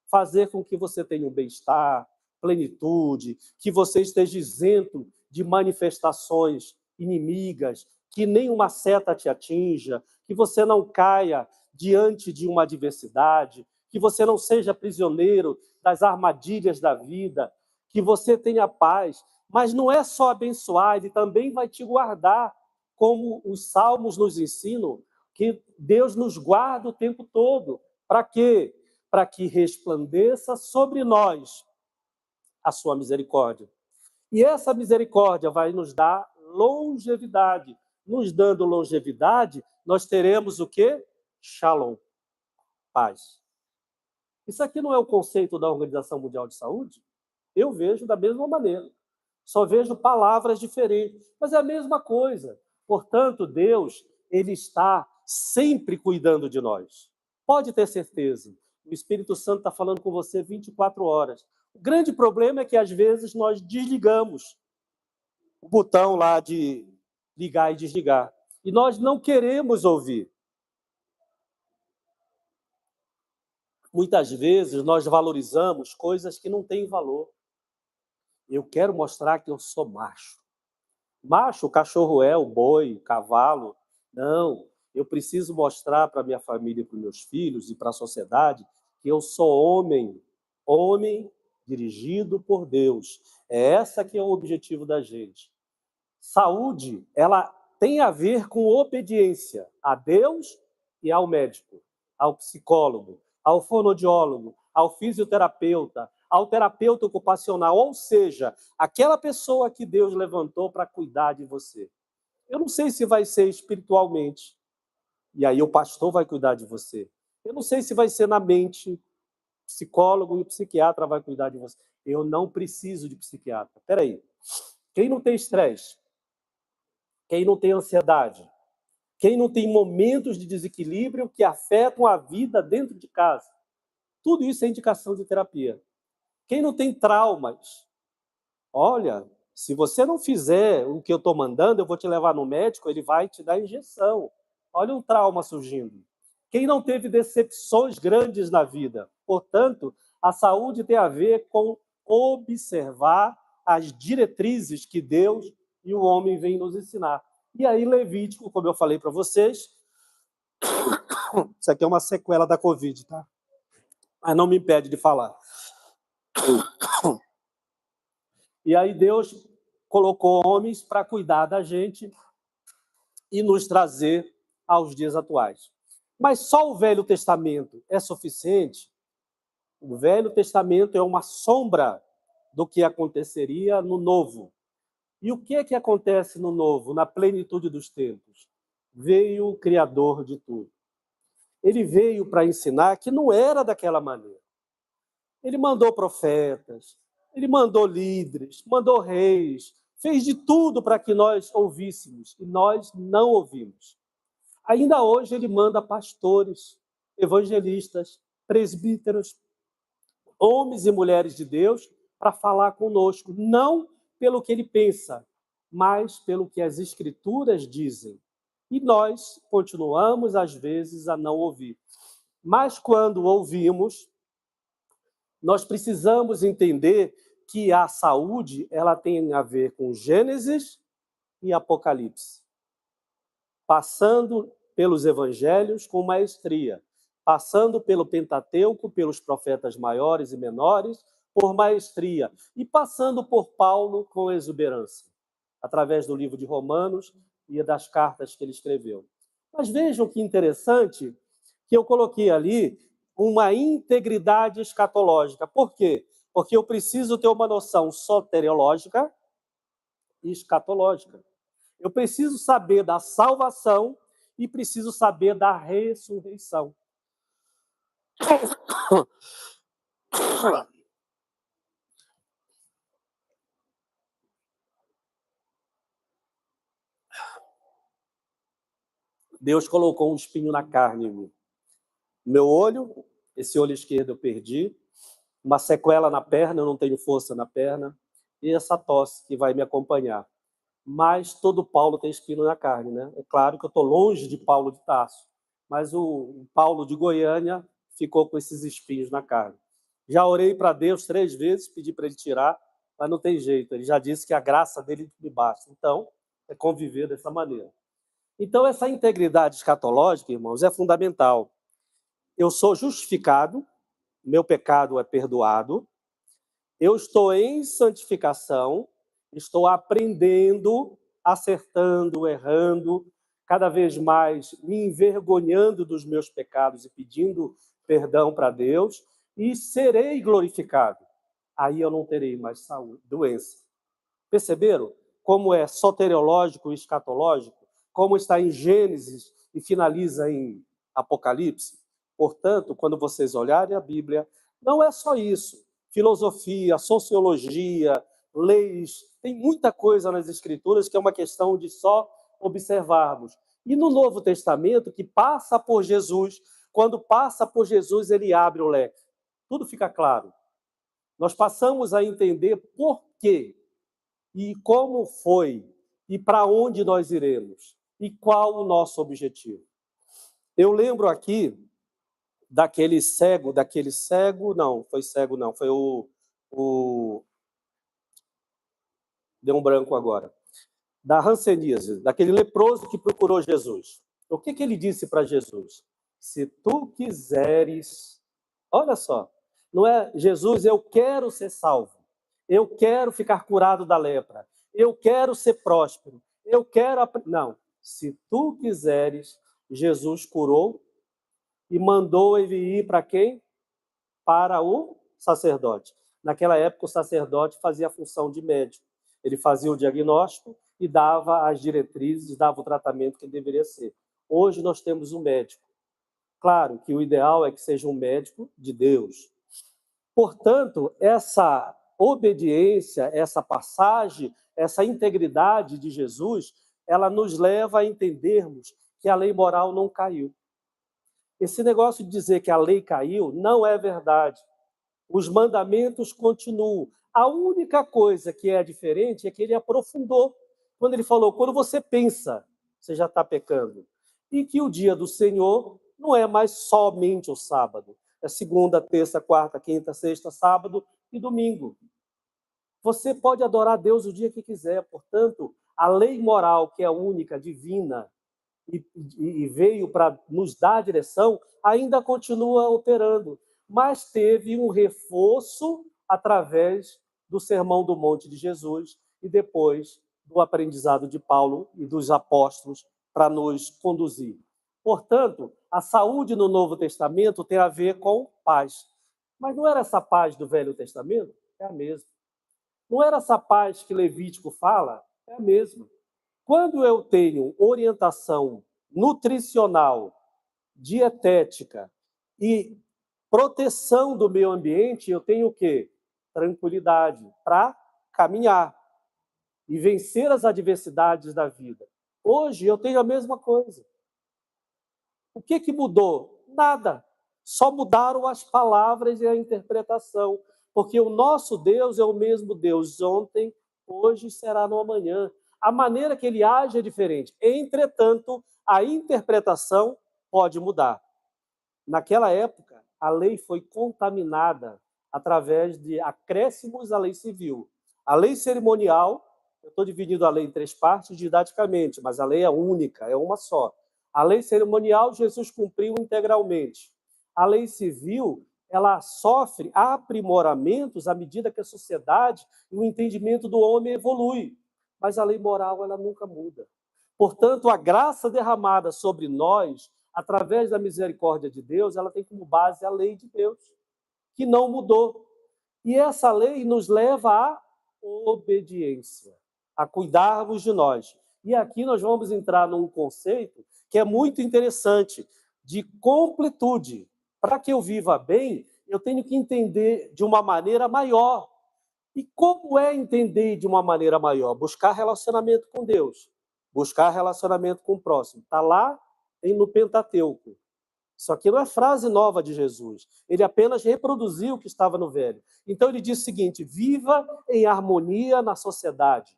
Fazer com que você tenha um bem-estar, plenitude, que você esteja isento de manifestações inimigas, que nenhuma seta te atinja, que você não caia diante de uma adversidade, que você não seja prisioneiro das armadilhas da vida, que você tenha paz. Mas não é só abençoar, ele também vai te guardar, como os salmos nos ensinam, que Deus nos guarda o tempo todo. Para quê? Para que resplandeça sobre nós a sua misericórdia. E essa misericórdia vai nos dar longevidade. Nos dando longevidade, nós teremos o quê? Shalom, paz. Isso aqui não é o conceito da Organização Mundial de Saúde? Eu vejo da mesma maneira. Só vejo palavras diferentes, mas é a mesma coisa. Portanto, Deus, ele está sempre cuidando de nós. Pode ter certeza. O Espírito Santo está falando com você 24 horas. O grande problema é que, às vezes, nós desligamos o botão lá de ligar e desligar. E nós não queremos ouvir. Muitas vezes, nós valorizamos coisas que não têm valor. Eu quero mostrar que eu sou macho. Macho, o cachorro é, o boi, o cavalo. Não, eu preciso mostrar para minha família, para os meus filhos e para a sociedade que eu sou homem, homem dirigido por Deus. É essa que é o objetivo da gente. Saúde, ela tem a ver com obediência a Deus e ao médico, ao psicólogo, ao fonoaudiólogo, ao fisioterapeuta, ao terapeuta ocupacional, ou seja, aquela pessoa que Deus levantou para cuidar de você. Eu não sei se vai ser espiritualmente, e aí o pastor vai cuidar de você. Eu não sei se vai ser na mente, psicólogo e psiquiatra vai cuidar de você. Eu não preciso de psiquiatra. Espera aí. Quem não tem estresse? Quem não tem ansiedade? Quem não tem momentos de desequilíbrio que afetam a vida dentro de casa? Tudo isso é indicação de terapia. Quem não tem traumas? Olha, se você não fizer o que eu estou mandando, eu vou te levar no médico, ele vai te dar injeção. Olha um trauma surgindo. Quem não teve decepções grandes na vida? Portanto, a saúde tem a ver com observar as diretrizes que Deus e o homem vêm nos ensinar. E aí, Levítico, como eu falei para vocês, isso aqui é uma sequela da Covid, tá? Mas não me impede de falar. E aí Deus colocou homens para cuidar da gente e nos trazer aos dias atuais. Mas só o Velho Testamento é suficiente? O Velho Testamento é uma sombra do que aconteceria no Novo. E o que é que acontece no Novo, na plenitude dos tempos? Veio o Criador de tudo. Ele veio para ensinar que não era daquela maneira. Ele mandou profetas, ele mandou líderes, mandou reis, fez de tudo para que nós ouvíssemos, e nós não ouvimos. Ainda hoje ele manda pastores, evangelistas, presbíteros, homens e mulheres de Deus, para falar conosco, não pelo que ele pensa, mas pelo que as Escrituras dizem. E nós continuamos, às vezes, a não ouvir. Mas quando ouvimos, nós precisamos entender que a saúde ela tem a ver com Gênesis e Apocalipse, passando pelos evangelhos com maestria, passando pelo Pentateuco, pelos profetas maiores e menores, por maestria, e passando por Paulo com exuberância, através do livro de Romanos e das cartas que ele escreveu. Mas vejam que interessante que eu coloquei ali uma integridade escatológica. Por quê? Porque eu preciso ter uma noção soteriológica e escatológica. Eu preciso saber da salvação e preciso saber da ressurreição. Deus colocou um espinho na carne em mim. Meu olho, esse olho esquerdo eu perdi, uma sequela na perna, eu não tenho força na perna, e essa tosse que vai me acompanhar. Mas todo Paulo tem espinho na carne, né? É claro que eu estou longe de Paulo de Tarso, mas o Paulo de Goiânia ficou com esses espinhos na carne. Já orei para Deus 3 vezes, pedi para ele tirar, mas não tem jeito. Ele já disse que a graça dele me basta. Então, é conviver dessa maneira. Então, essa integridade escatológica, irmãos, é fundamental. Eu sou justificado, meu pecado é perdoado, eu estou em santificação, estou aprendendo, acertando, errando, cada vez mais me envergonhando dos meus pecados e pedindo perdão para Deus, e serei glorificado. Aí eu não terei mais saúde, doença. Perceberam como é soteriológico e escatológico? Como está em Gênesis e finaliza em Apocalipse? Portanto, quando vocês olharem a Bíblia, não é só isso. Filosofia, sociologia, leis, tem muita coisa nas Escrituras que é uma questão de só observarmos. E no Novo Testamento, que passa por Jesus, quando passa por Jesus, ele abre o leque. Tudo fica claro. Nós passamos a entender por quê e como foi e para onde nós iremos e qual o nosso objetivo. Eu lembro aqui daquele cego, não, foi deu um branco agora, da hanseníase, daquele leproso que procurou Jesus. O que ele disse para Jesus? Se tu quiseres, olha só, não é Jesus, eu quero ser salvo, eu quero ficar curado da lepra, eu quero ser próspero, eu quero... Não, se tu quiseres, Jesus curou e mandou ele ir para quem? Para o sacerdote. Naquela época, o sacerdote fazia a função de médico. Ele fazia o diagnóstico e dava as diretrizes, dava o tratamento que deveria ser. Hoje nós temos um médico. Claro que o ideal é que seja um médico de Deus. Portanto, essa obediência, essa passagem, essa integridade de Jesus, ela nos leva a entendermos que a lei moral não caiu. Esse negócio de dizer que a lei caiu não é verdade. Os mandamentos continuam. A única coisa que é diferente é que ele aprofundou. Quando ele falou, quando você pensa, você já está pecando. E que o dia do Senhor não é mais somente o sábado. É segunda, terça, quarta, quinta, sexta, sábado e domingo. Você pode adorar a Deus o dia que quiser. Portanto, a lei moral, que é única, divina, e veio para nos dar a direção, ainda continua operando. Mas teve um reforço através do Sermão do Monte de Jesus e depois do aprendizado de Paulo e dos apóstolos para nos conduzir. Portanto, a saúde no Novo Testamento tem a ver com paz. Mas não era essa paz do Velho Testamento? É a mesma. Não era essa paz que Levítico fala? É a mesma. Quando eu tenho orientação nutricional, dietética e proteção do meio ambiente, eu tenho o quê? Tranquilidade para caminhar e vencer as adversidades da vida. Hoje eu tenho a mesma coisa. O que mudou? Nada. Só mudaram as palavras e a interpretação. Porque o nosso Deus é o mesmo Deus ontem, hoje e será no amanhã. A maneira que ele age é diferente. Entretanto, a interpretação pode mudar. Naquela época, a lei foi contaminada através de acréscimos à lei civil. A lei cerimonial, eu estou dividindo a lei em 3 partes didaticamente, mas a lei é única, é uma só. A lei cerimonial, Jesus cumpriu integralmente. A lei civil, ela sofre aprimoramentos à medida que a sociedade e o entendimento do homem evolui. Mas a lei moral, ela nunca muda. Portanto, a graça derramada sobre nós, através da misericórdia de Deus, ela tem como base a lei de Deus, que não mudou. E essa lei nos leva à obediência, a cuidarmos de nós. E aqui nós vamos entrar num conceito que é muito interessante, de completude. Para que eu viva bem, eu tenho que entender de uma maneira maior. E como é entender de uma maneira maior? Buscar relacionamento com Deus, buscar relacionamento com o próximo. Está lá no Pentateuco. Isso aqui não é frase nova de Jesus. Ele apenas reproduziu o que estava no Velho. Então ele diz o seguinte: viva em harmonia na sociedade.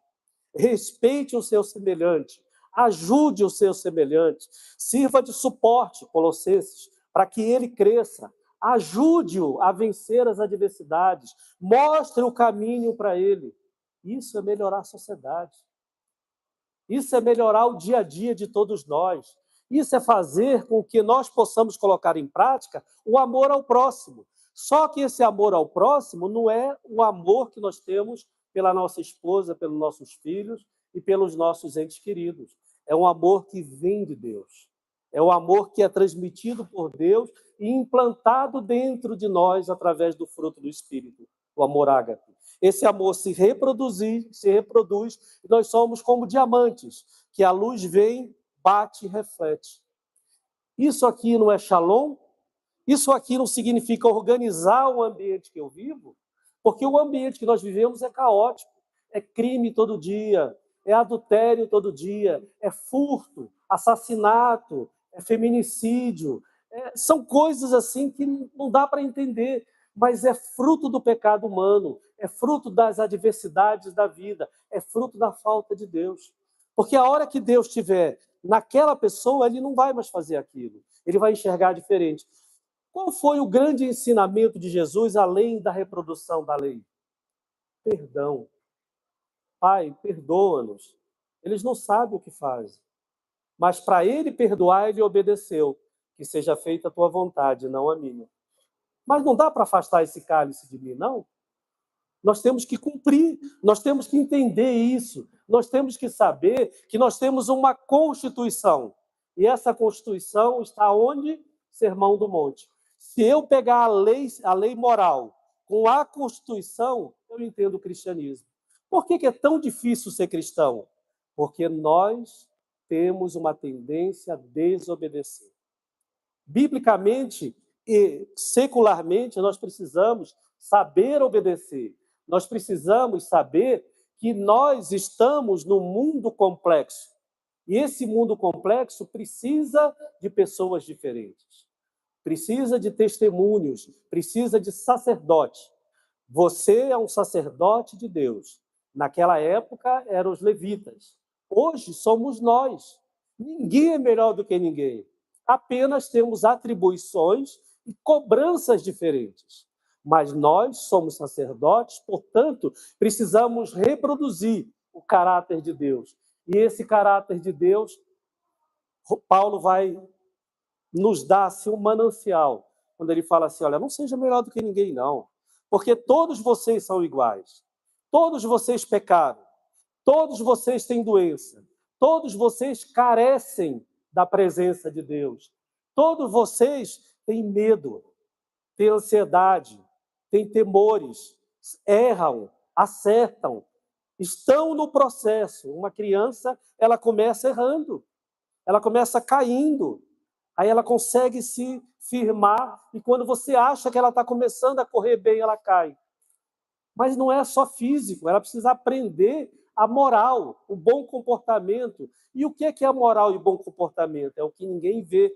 Respeite o seu semelhante. Ajude o seu semelhante. Sirva de suporte, Colossenses, para que ele cresça. Ajude-o a vencer as adversidades. Mostre o caminho para ele. Isso é melhorar a sociedade. Isso é melhorar o dia a dia de todos nós. Isso é fazer com que nós possamos colocar em prática o amor ao próximo. Só que esse amor ao próximo não é o amor que nós temos pela nossa esposa, pelos nossos filhos e pelos nossos entes queridos. É um amor que vem de Deus. É um amor que é transmitido por Deus e implantado dentro de nós através do fruto do Espírito, o amor ágape. Esse amor se reproduz, e nós somos como diamantes, que a luz vem, bate e reflete. Isso aqui não é shalom? Isso aqui não significa organizar o ambiente que eu vivo? Porque o ambiente que nós vivemos é caótico. É crime todo dia, é adultério todo dia, é furto, assassinato, é feminicídio. São coisas assim que não dá para entender, mas é fruto do pecado humano, é fruto das adversidades da vida, é fruto da falta de Deus. Porque a hora que Deus estiver naquela pessoa, ele não vai mais fazer aquilo, ele vai enxergar diferente. Qual foi o grande ensinamento de Jesus, além da reprodução da lei? Perdão. Pai, perdoa-nos. Eles não sabem o que fazem. Mas para ele perdoar, ele obedeceu. Que seja feita a tua vontade, não a minha. Mas não dá para afastar esse cálice de mim, não? Nós temos que cumprir, nós temos que entender isso. Nós temos que saber que nós temos uma Constituição. E essa Constituição está onde? Sermão do Monte. Se eu pegar a lei moral com a Constituição, eu entendo o cristianismo. Por que é tão difícil ser cristão? Porque nós temos uma tendência a desobedecer. Biblicamente e secularmente, nós precisamos saber obedecer. Nós precisamos saber que nós estamos num mundo complexo. E esse mundo complexo precisa de pessoas diferentes. Precisa de testemunhos, precisa de sacerdote. Você é um sacerdote de Deus. Naquela época eram os levitas. Hoje somos nós. Ninguém é melhor do que ninguém. Apenas temos atribuições e cobranças diferentes. Mas nós somos sacerdotes, portanto, precisamos reproduzir o caráter de Deus. E esse caráter de Deus, Paulo vai nos dar assim, um manancial, quando ele fala assim, olha, não seja melhor do que ninguém, não, porque todos vocês são iguais, todos vocês pecaram, todos vocês têm doença, todos vocês carecem da presença de Deus, todos vocês têm medo, têm ansiedade, têm temores, erram, acertam, estão no processo. Uma criança, ela começa errando, ela começa caindo, aí ela consegue se firmar, e quando você acha que ela está começando a correr bem, ela cai. Mas não é só físico, ela precisa aprender a moral, o bom comportamento. E o que é a moral e bom comportamento? É o que ninguém vê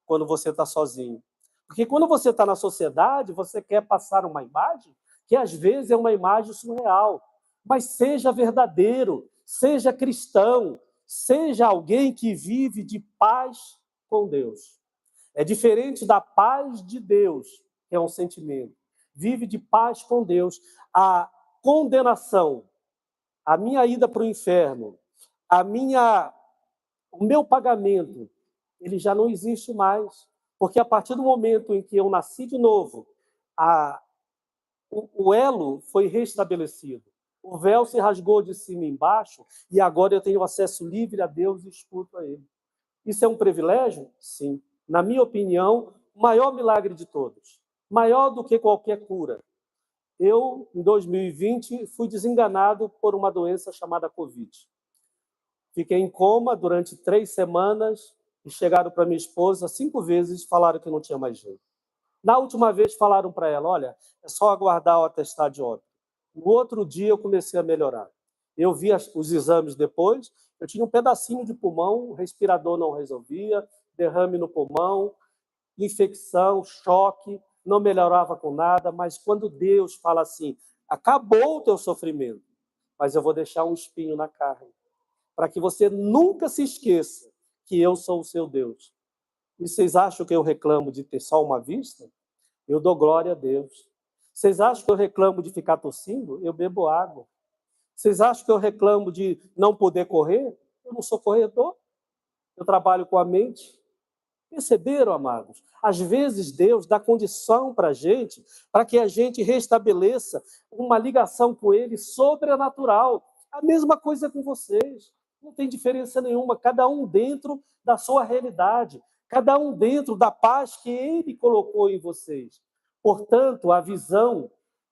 quando você está sozinho. Porque quando você está na sociedade, você quer passar uma imagem que às vezes é uma imagem surreal. Mas seja verdadeiro, seja cristão, seja alguém que vive de paz com Deus. É diferente da paz de Deus, que é um sentimento. Vive de paz com Deus. A condenação, a minha ida para o inferno, o meu pagamento, ele já não existe mais. Porque a partir do momento em que eu nasci de novo, o elo foi restabelecido. O véu se rasgou de cima e embaixo e agora eu tenho acesso livre a Deus e escuto a Ele. Isso é um privilégio? Sim. Na minha opinião, o maior milagre de todos. Maior do que qualquer cura. Eu, em 2020, fui desenganado por uma doença chamada Covid. Fiquei em coma durante 3 semanas e chegaram para minha esposa 5 vezes e falaram que não tinha mais jeito. Na última vez falaram para ela, olha, é só aguardar o atestado de óbito. No outro dia eu comecei a melhorar. Eu vi os exames depois, eu tinha um pedacinho de pulmão, o respirador não resolvia, derrame no pulmão, infecção, choque, não melhorava com nada, mas quando Deus fala assim, acabou o teu sofrimento, mas eu vou deixar um espinho na carne, para que você nunca se esqueça que eu sou o seu Deus. E vocês acham que eu reclamo de ter só uma vista? eu dou glória a Deus. Vocês acham que eu reclamo de ficar tossindo? Eu bebo água. Vocês acham que eu reclamo de não poder correr? Eu não sou corredor. Eu trabalho com a mente. Perceberam, amados? Às vezes Deus dá condição para a gente, para que a gente restabeleça uma ligação com Ele sobrenatural. A mesma coisa com vocês. Não tem diferença nenhuma, cada um dentro da sua realidade, cada um dentro da paz que Ele colocou em vocês. Portanto, a visão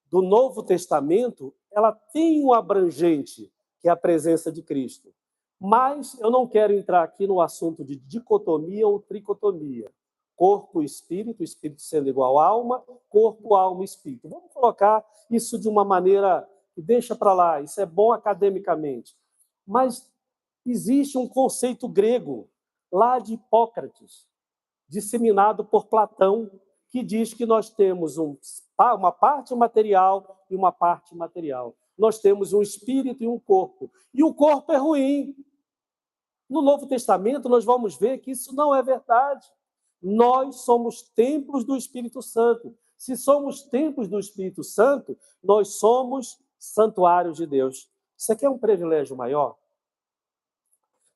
do Novo Testamento, ela tem um abrangente, que é a presença de Cristo. Mas eu não quero entrar aqui no assunto de dicotomia ou tricotomia. Corpo e espírito, espírito sendo igual à alma, corpo, alma e espírito. Vamos colocar isso de uma maneira que deixa para lá, isso é bom academicamente. Mas existe um conceito grego, lá de Hipócrates, disseminado por Platão, que diz que nós temos uma parte material e uma parte imaterial. Nós temos um espírito e um corpo. E o corpo é ruim. No Novo Testamento, nós vamos ver que isso não é verdade. Nós somos templos do Espírito Santo. Se somos templos do Espírito Santo, nós somos santuários de Deus. Isso aqui é um privilégio maior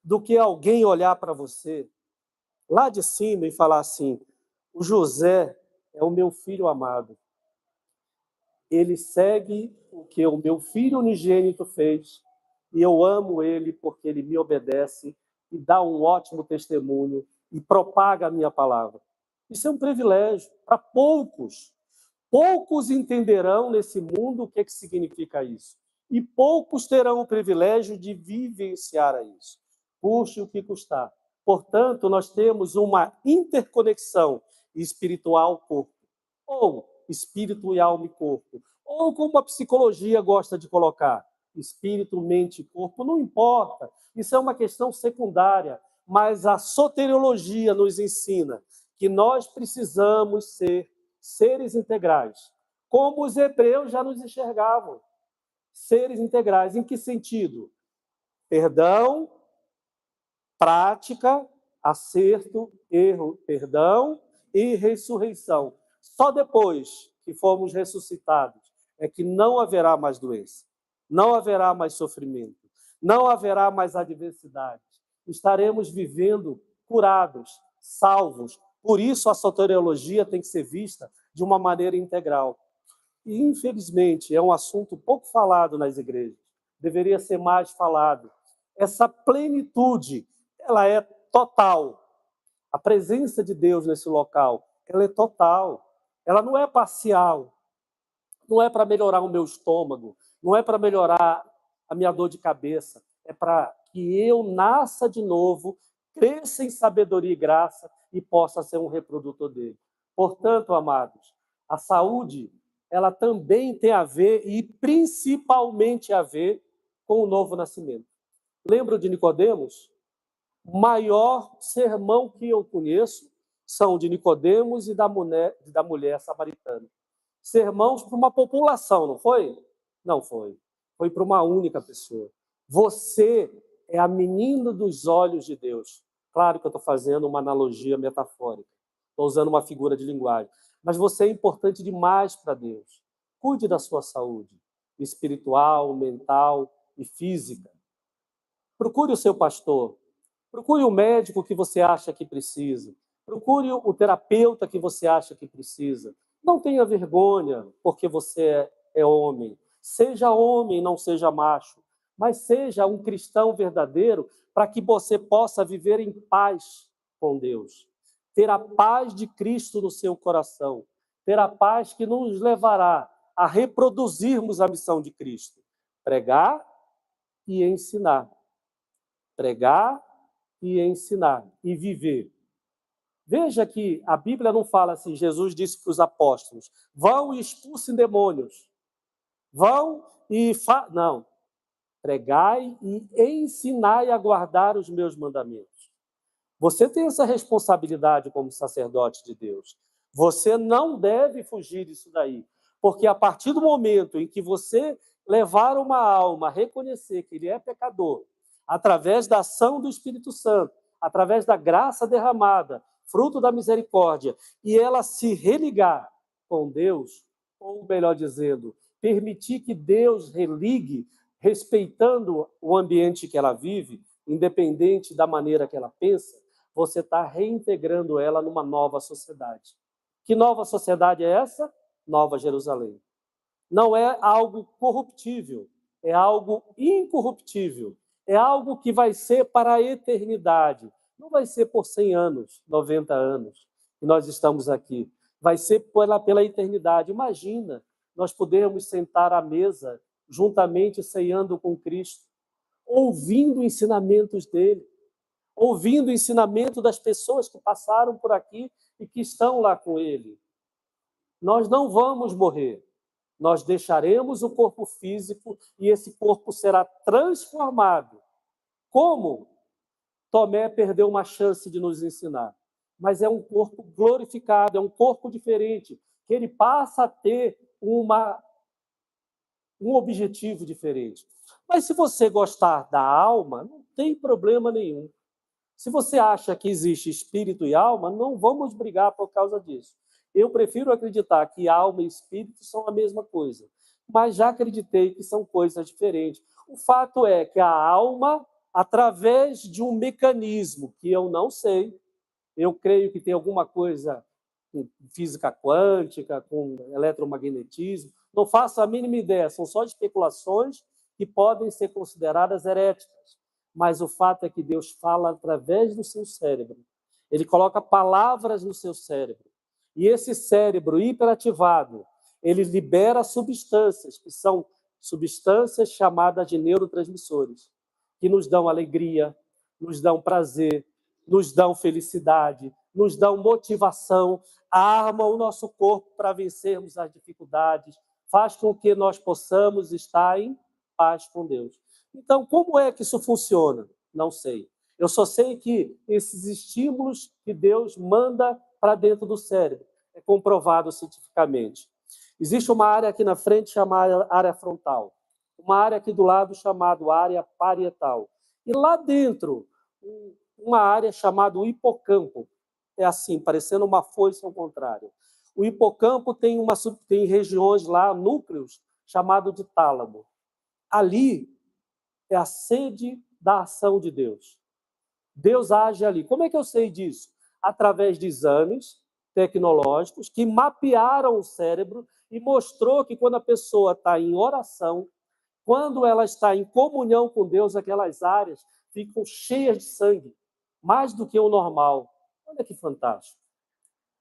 do que alguém olhar para você lá de cima e falar assim: o José é o meu filho amado. Ele segue o que o meu filho unigênito fez e eu amo ele porque ele me obedece e dá um ótimo testemunho e propaga a minha palavra. Isso é um privilégio para poucos. Poucos entenderão nesse mundo o que significa isso. E poucos terão o privilégio de vivenciar isso, custe o que custar. Portanto, nós temos uma interconexão espiritual-corpo, ou espírito e alma e corpo, ou como a psicologia gosta de colocar, espírito, mente e corpo, não importa. Isso é uma questão secundária, mas a soteriologia nos ensina que nós precisamos ser seres integrais, como os hebreus já nos enxergavam. Seres integrais, em que sentido? Perdão, prática, acerto, erro, perdão e ressurreição. Só depois que formos ressuscitados é que não haverá mais doença, não haverá mais sofrimento, não haverá mais adversidade. Estaremos vivendo curados, salvos. Por isso a soteriologia tem que ser vista de uma maneira integral. E, infelizmente, é um assunto pouco falado nas igrejas. Deveria ser mais falado. Essa plenitude, ela é total. A presença de Deus nesse local, ela é total. Ela não é parcial. Não é para melhorar o meu estômago. Não é para melhorar a minha dor de cabeça. É para que eu nasça de novo, cresça em sabedoria e graça e possa ser um reprodutor dele. Portanto, amados, a saúde, ela também tem a ver, e principalmente a ver, com o novo nascimento. Lembra de Nicodemos? O maior sermão que eu conheço são de Nicodemos e da mulher samaritana. Sermãos para uma população, não foi? Não foi. Foi para uma única pessoa. Você é a menina dos olhos de Deus. Claro que eu estou fazendo uma analogia metafórica. Estou usando uma figura de linguagem. Mas você é importante demais para Deus. Cuide da sua saúde espiritual, mental e física. Procure o seu pastor. Procure o médico que você acha que precisa. Procure o terapeuta que você acha que precisa. Não tenha vergonha porque você é homem. Seja homem, não seja macho. Mas seja um cristão verdadeiro para que você possa viver em paz com Deus. Ter a paz de Cristo no seu coração. Ter a paz que nos levará a reproduzirmos a missão de Cristo. Pregar e ensinar. Pregar e ensinar. E viver. Veja que a Bíblia não fala assim, Jesus disse para os apóstolos, vão e expulsem demônios. Vão e... Não. Pregai e ensinai a guardar os meus mandamentos. Você tem essa responsabilidade como sacerdote de Deus. Você não deve fugir disso daí. Porque a partir do momento em que você levar uma alma a reconhecer que ele é pecador, através da ação do Espírito Santo, através da graça derramada, fruto da misericórdia, e ela se religar com Deus, ou melhor dizendo, permitir que Deus religue, respeitando o ambiente que ela vive, independente da maneira que ela pensa, você está reintegrando ela numa nova sociedade. Que nova sociedade é essa? Nova Jerusalém. Não é algo corruptível, é algo incorruptível, é algo que vai ser para a eternidade. Não vai ser por 100 anos, 90 anos, que nós estamos aqui. Vai ser pela eternidade. Imagina, nós podemos sentar à mesa, juntamente ceando com Cristo, ouvindo ensinamentos dele, ouvindo o ensinamento das pessoas que passaram por aqui e que estão lá com ele. Nós não vamos morrer. Nós deixaremos o corpo físico e esse corpo será transformado. Como? Tomé perdeu uma chance de nos ensinar. Mas é um corpo glorificado, é um corpo diferente, que ele passa a ter um objetivo diferente. Mas se você gostar da alma, não tem problema nenhum. Se você acha que existe espírito e alma, não vamos brigar por causa disso. Eu prefiro acreditar que alma e espírito são a mesma coisa, mas já acreditei que são coisas diferentes. O fato é que a alma, através de um mecanismo que eu não sei, eu creio que tem alguma coisa com física quântica, com eletromagnetismo, não faço a mínima ideia, são só especulações que podem ser consideradas heréticas. Mas o fato é que Deus fala através do seu cérebro. Ele coloca palavras no seu cérebro. E esse cérebro hiperativado, ele libera substâncias, que são substâncias chamadas de neurotransmissores, que nos dão alegria, nos dão prazer, nos dão felicidade, nos dão motivação, armam o nosso corpo para vencermos as dificuldades, faz com que nós possamos estar em paz com Deus. Então, como é que isso funciona? Não sei. Eu só sei que esses estímulos que Deus manda para dentro do cérebro é comprovado cientificamente. Existe uma área aqui na frente chamada área frontal, uma área aqui do lado chamada área parietal. E lá dentro, uma área chamada hipocampo. É assim, parecendo uma foice ao contrário. O hipocampo tem regiões lá, núcleos, chamados de tálamo. Ali é a sede da ação de Deus. Deus age ali. Como é que eu sei disso? Através de exames tecnológicos que mapearam o cérebro e mostrou que quando a pessoa está em oração, quando ela está em comunhão com Deus, aquelas áreas ficam cheias de sangue, mais do que o normal. Olha que fantástico.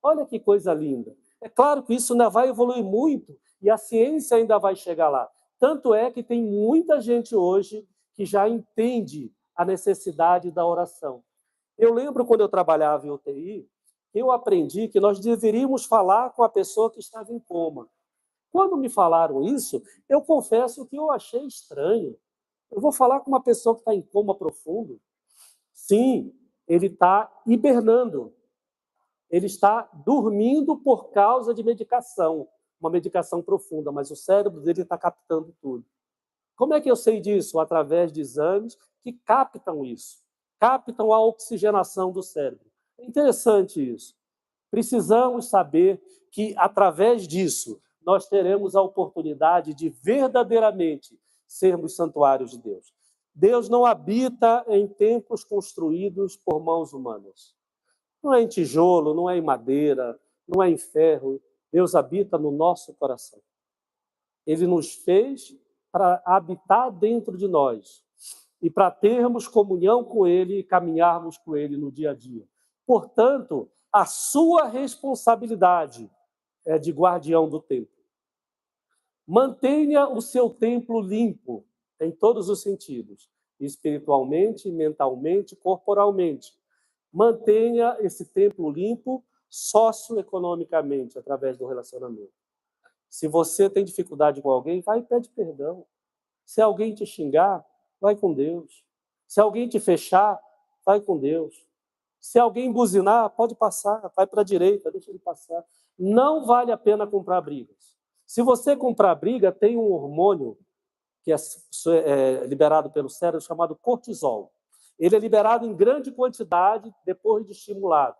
Olha que coisa linda. É claro que isso ainda vai evoluir muito e a ciência ainda vai chegar lá. Tanto é que tem muita gente hoje que já entende a necessidade da oração. Eu lembro quando eu trabalhava em UTI, eu aprendi que nós deveríamos falar com a pessoa que estava em coma. Quando me falaram isso, eu confesso que eu achei estranho. Eu vou falar com uma pessoa que está em coma profundo? Sim, ele está hibernando. Ele está dormindo por causa de medicação, uma medicação profunda, mas o cérebro dele está captando tudo. Como é que eu sei disso? Através de exames que captam isso, captam a oxigenação do cérebro. É interessante isso. Precisamos saber que, através disso, nós teremos a oportunidade de verdadeiramente sermos santuários de Deus. Deus não habita em templos construídos por mãos humanas. Não é em tijolo, não é em madeira, não é em ferro. Deus habita no nosso coração. Ele nos fez para habitar dentro de nós e para termos comunhão com Ele e caminharmos com Ele no dia a dia. Portanto, a sua responsabilidade é de guardião do templo. Mantenha o seu templo limpo em todos os sentidos, espiritualmente, mentalmente, corporalmente. Mantenha esse templo limpo socioeconomicamente, através do relacionamento. Se você tem dificuldade com alguém, vai e pede perdão. Se alguém te xingar, vai com Deus. Se alguém te fechar, vai com Deus. Se alguém buzinar, pode passar, vai para a direita, deixa ele passar. Não vale a pena comprar brigas. Se você comprar briga, tem um hormônio que é liberado pelo cérebro chamado cortisol. Ele é liberado em grande quantidade depois de estimulado.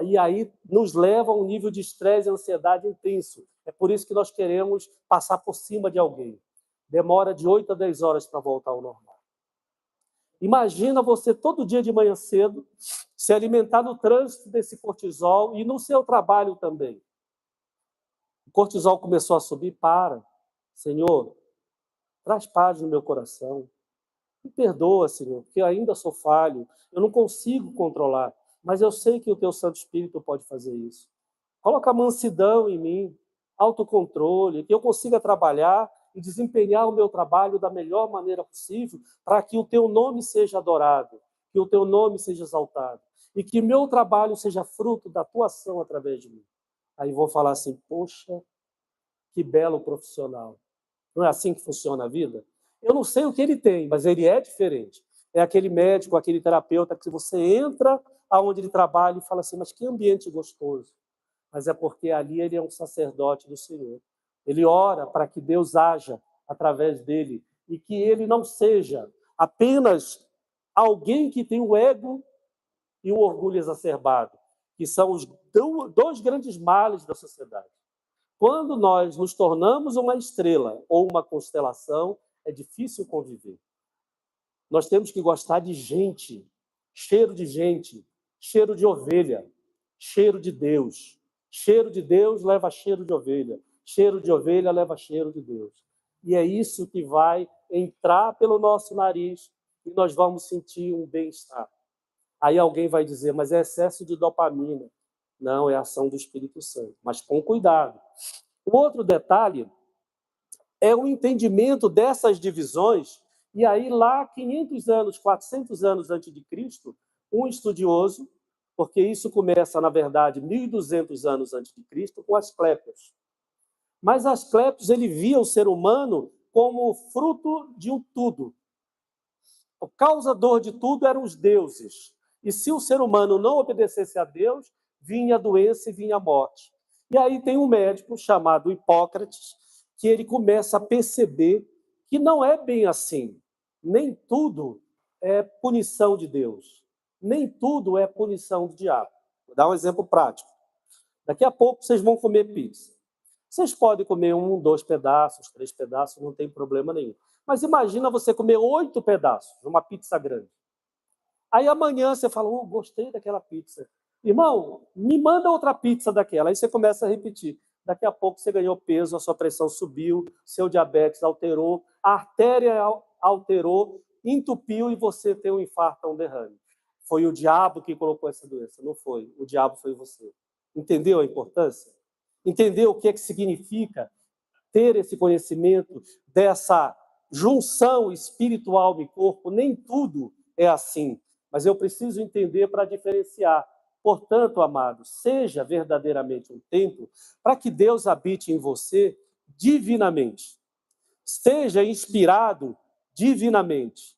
E aí nos leva a um nível de estresse e ansiedade intenso. É por isso que nós queremos passar por cima de alguém. Demora de 8 a 10 horas para voltar ao normal. Imagina você todo dia de manhã cedo se alimentar no trânsito desse cortisol e no seu trabalho também. O cortisol começou a subir, para. Senhor, traz paz no meu coração. Me perdoa, Senhor, porque eu ainda sou falho. Eu não consigo controlar, mas eu sei que o teu Santo Espírito pode fazer isso. Coloca mansidão em mim, autocontrole, que eu consiga trabalhar e desempenhar o meu trabalho da melhor maneira possível, para que o teu nome seja adorado, que o teu nome seja exaltado, e que meu trabalho seja fruto da tua ação através de mim. Aí vão falar assim, poxa, que belo profissional. Não é assim que funciona a vida? Eu não sei o que ele tem, mas ele é diferente. É aquele médico, aquele terapeuta que você entra aonde ele trabalha e fala assim, mas que ambiente gostoso. Mas é porque ali ele é um sacerdote do Senhor. Ele ora para que Deus haja através dele e que ele não seja apenas alguém que tem o ego e o orgulho exacerbado, que são os dois grandes males da sociedade. Quando nós nos tornamos uma estrela ou uma constelação, é difícil conviver. Nós temos que gostar de gente, cheiro de ovelha, cheiro de Deus. Cheiro de Deus leva cheiro de ovelha leva cheiro de Deus. E é isso que vai entrar pelo nosso nariz e nós vamos sentir um bem-estar. Aí alguém vai dizer, mas é excesso de dopamina. Não, é ação do Espírito Santo. Mas com cuidado. Um outro detalhe é o entendimento dessas divisões, e aí lá 500 anos, 400 anos antes de Cristo, um estudioso, porque isso começa, na verdade, 1.200 anos antes de Cristo, com Asclépios. Mas Asclépios, ele via o ser humano como fruto de um tudo. O causador de tudo eram os deuses. E se o ser humano não obedecesse a Deus, vinha a doença e vinha a morte. E aí tem um médico chamado Hipócrates, que ele começa a perceber que não é bem assim. Nem tudo é punição de Deus. Nem tudo é punição do diabo. Vou dar um exemplo prático. Daqui a pouco vocês vão comer pizza. Vocês podem comer 1, 2 pedaços, 3 pedaços, não tem problema nenhum. Mas imagina você comer 8 pedaços, uma pizza grande. Aí amanhã você fala, gostei daquela pizza. Irmão, me manda outra pizza daquela. Aí você começa a repetir. Daqui a pouco você ganhou peso, a sua pressão subiu, seu diabetes alterou, a artéria alterou, entupiu e você tem um infarto, um derrame. Foi o diabo que colocou essa doença, não foi. O diabo foi você. Entendeu a importância? Entendeu o que é que significa ter esse conhecimento dessa junção espiritual e corpo? Nem tudo é assim, mas eu preciso entender para diferenciar. Portanto, amado, seja verdadeiramente um templo para que Deus habite em você divinamente. Seja inspirado divinamente.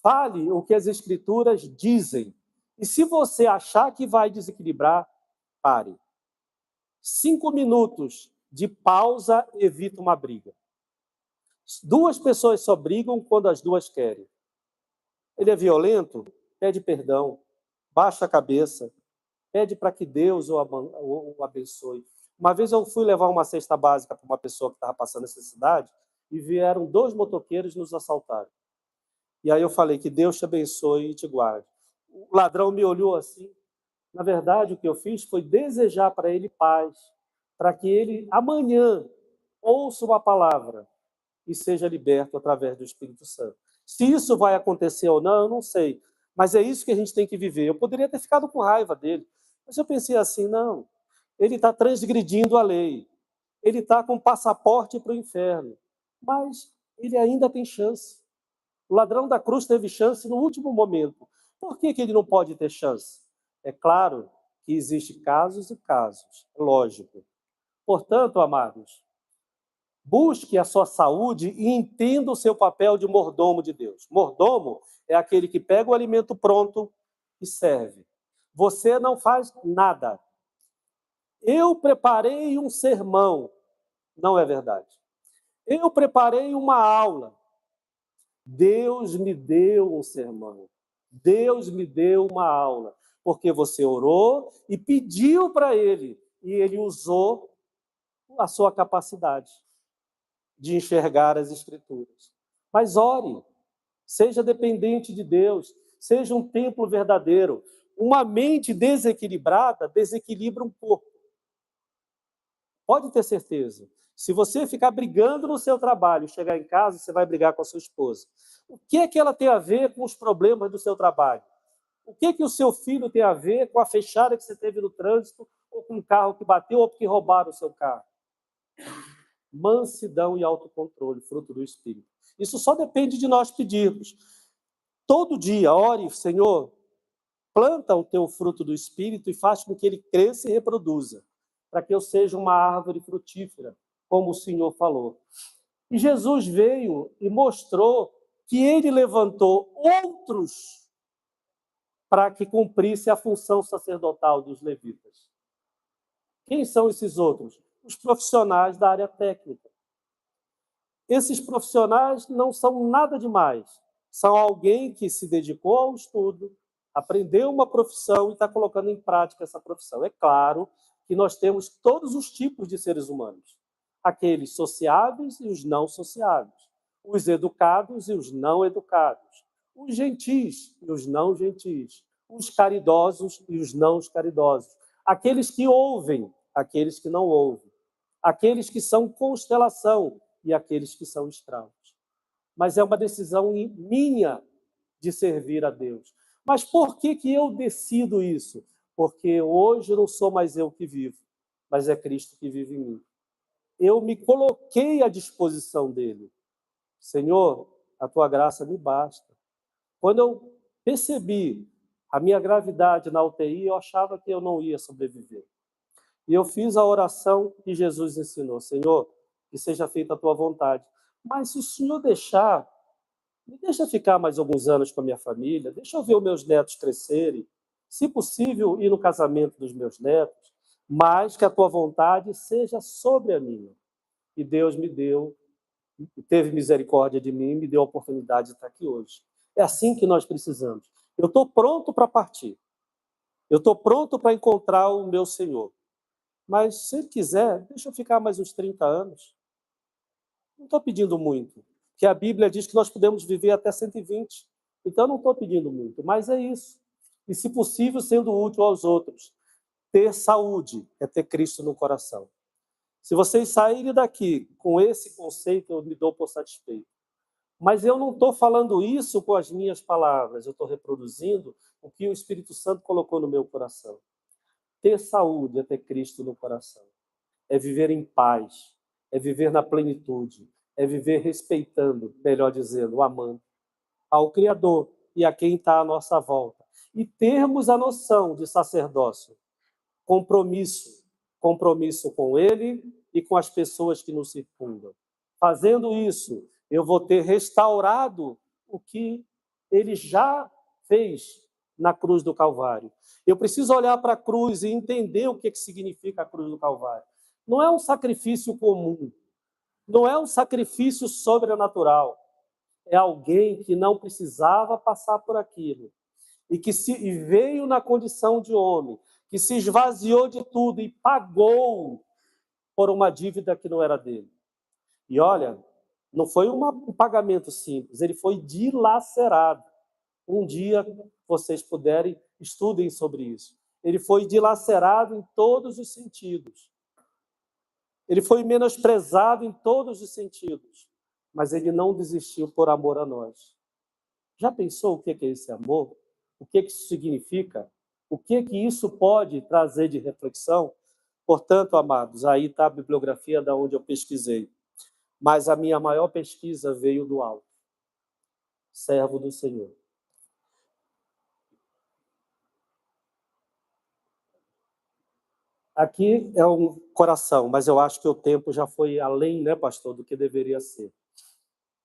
Fale o que as Escrituras dizem. E se você achar que vai desequilibrar, pare. 5 minutos de pausa evita uma briga. 2 pessoas só brigam quando as duas querem. Ele é violento? Pede perdão, baixa a cabeça, pede para que Deus o abençoe. Uma vez eu fui levar uma cesta básica para uma pessoa que estava passando necessidade e vieram 2 motoqueiros nos assaltaram. E aí eu falei que Deus te abençoe e te guarde. O ladrão me olhou assim. Na verdade, o que eu fiz foi desejar para ele paz, para que ele amanhã ouça uma palavra e seja liberto através do Espírito Santo. Se isso vai acontecer ou não, eu não sei. Mas é isso que a gente tem que viver. Eu poderia ter ficado com raiva dele, mas eu pensei assim, não, ele está transgredindo a lei. Ele está com passaporte para o inferno. Mas ele ainda tem chance. O ladrão da cruz teve chance no último momento. Por que ele não pode ter chance? É claro que existem casos e casos, é lógico. Portanto, amados, busque a sua saúde e entenda o seu papel de mordomo de Deus. Mordomo é aquele que pega o alimento pronto e serve. Você não faz nada. Eu preparei um sermão. Não é verdade. Eu preparei uma aula. Deus me deu um sermão. Deus me deu uma aula. porque você orou e pediu para ele, e ele usou a sua capacidade de enxergar as Escrituras. Mas ore, seja dependente de Deus, seja um templo verdadeiro. Uma mente desequilibrada desequilibra um corpo. Pode ter certeza. Se você ficar brigando no seu trabalho, chegar em casa, você vai brigar com a sua esposa. O que é que ela tem a ver com os problemas do seu trabalho? O que é que o seu filho tem a ver com a fechada que você teve no trânsito, ou com um carro que bateu, ou porque roubaram o seu carro? Mansidão e autocontrole, fruto do Espírito. Isso só depende de nós pedirmos. Todo dia, ore, Senhor, planta o teu fruto do Espírito e faz com que ele cresça e reproduza, para que eu seja uma árvore frutífera, como o Senhor falou. E Jesus veio e mostrou que ele levantou outros para que cumprisse a função sacerdotal dos levitas. Quem são esses outros? Os profissionais da área técnica. Esses profissionais não são nada demais. São alguém que se dedicou ao estudo, aprendeu uma profissão e está colocando em prática essa profissão. É claro que nós temos todos os tipos de seres humanos. Aqueles sociáveis e os não sociáveis. Os educados e os não educados. Os gentis e os não gentis. Os caridosos e os não caridosos. Aqueles que ouvem, aqueles que não ouvem. Aqueles que são constelação e aqueles que são escravos. Mas é uma decisão minha de servir a Deus. Mas por que eu decido isso? Porque hoje não sou mais eu que vivo, mas é Cristo que vive em mim. Eu me coloquei à disposição dele. Senhor, a tua graça me basta. Quando eu percebi a minha gravidade na UTI, eu achava que eu não ia sobreviver. E eu fiz a oração que Jesus ensinou. Senhor, que seja feita a tua vontade. Mas se o Senhor deixar, me deixa ficar mais alguns anos com a minha família, deixa eu ver os meus netos crescerem, se possível, ir no casamento dos meus netos, mas que a tua vontade seja sobre a minha. E Deus me deu, teve misericórdia de mim, me deu a oportunidade de estar aqui hoje. É assim que nós precisamos. Eu estou pronto para partir. Eu estou pronto para encontrar o meu Senhor. Mas, se ele quiser, deixa eu ficar mais uns 30 anos. Não estou pedindo muito, porque a Bíblia diz que nós podemos viver até 120. Então, não estou pedindo muito, mas é isso. E, se possível, sendo útil aos outros. Ter saúde é ter Cristo no coração. Se vocês saírem daqui com esse conceito, eu me dou por satisfeito. Mas eu não estou falando isso com as minhas palavras, eu estou reproduzindo o que o Espírito Santo colocou no meu coração. Ter saúde é ter Cristo no coração. É viver em paz, é viver na plenitude, é viver respeitando, melhor dizendo, amando ao Criador e a quem está à nossa volta. E termos a noção de sacerdócio, compromisso com Ele e com as pessoas que nos circundam. Fazendo isso, eu vou ter restaurado o que Ele já fez na cruz do Calvário. Eu preciso olhar para a cruz e entender o que significa a cruz do Calvário. Não é um sacrifício comum, não é um sacrifício sobrenatural. É alguém que não precisava passar por aquilo e veio na condição de homem, que se esvaziou de tudo e pagou por uma dívida que não era dele. E olha, não foi um pagamento simples, ele foi dilacerado. Um dia, vocês puderem, estudem sobre isso. Ele foi dilacerado em todos os sentidos. Ele foi menosprezado em todos os sentidos. Mas ele não desistiu por amor a nós. Já pensou o que é esse amor? O que isso significa? O que isso pode trazer de reflexão? Portanto, amados, aí está a bibliografia da onde eu pesquisei. Mas a minha maior pesquisa veio do alto. Servo do Senhor. Aqui é um coração, mas eu acho que o tempo já foi além, né, pastor, do que deveria ser.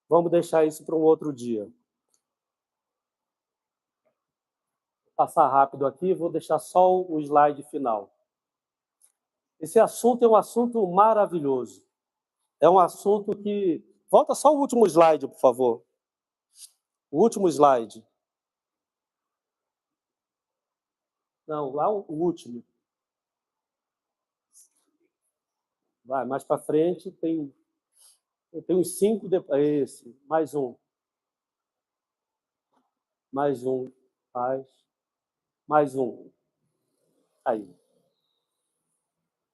Vamos deixar isso para um outro dia. Vou passar rápido aqui, vou deixar só o slide final. Esse assunto é um assunto maravilhoso. É um assunto que... Volta só o último slide, por favor. O último slide. Não, lá o último. Vai, mais para frente tem uns 5 esse, mais um. Mais um. Mais um. Aí.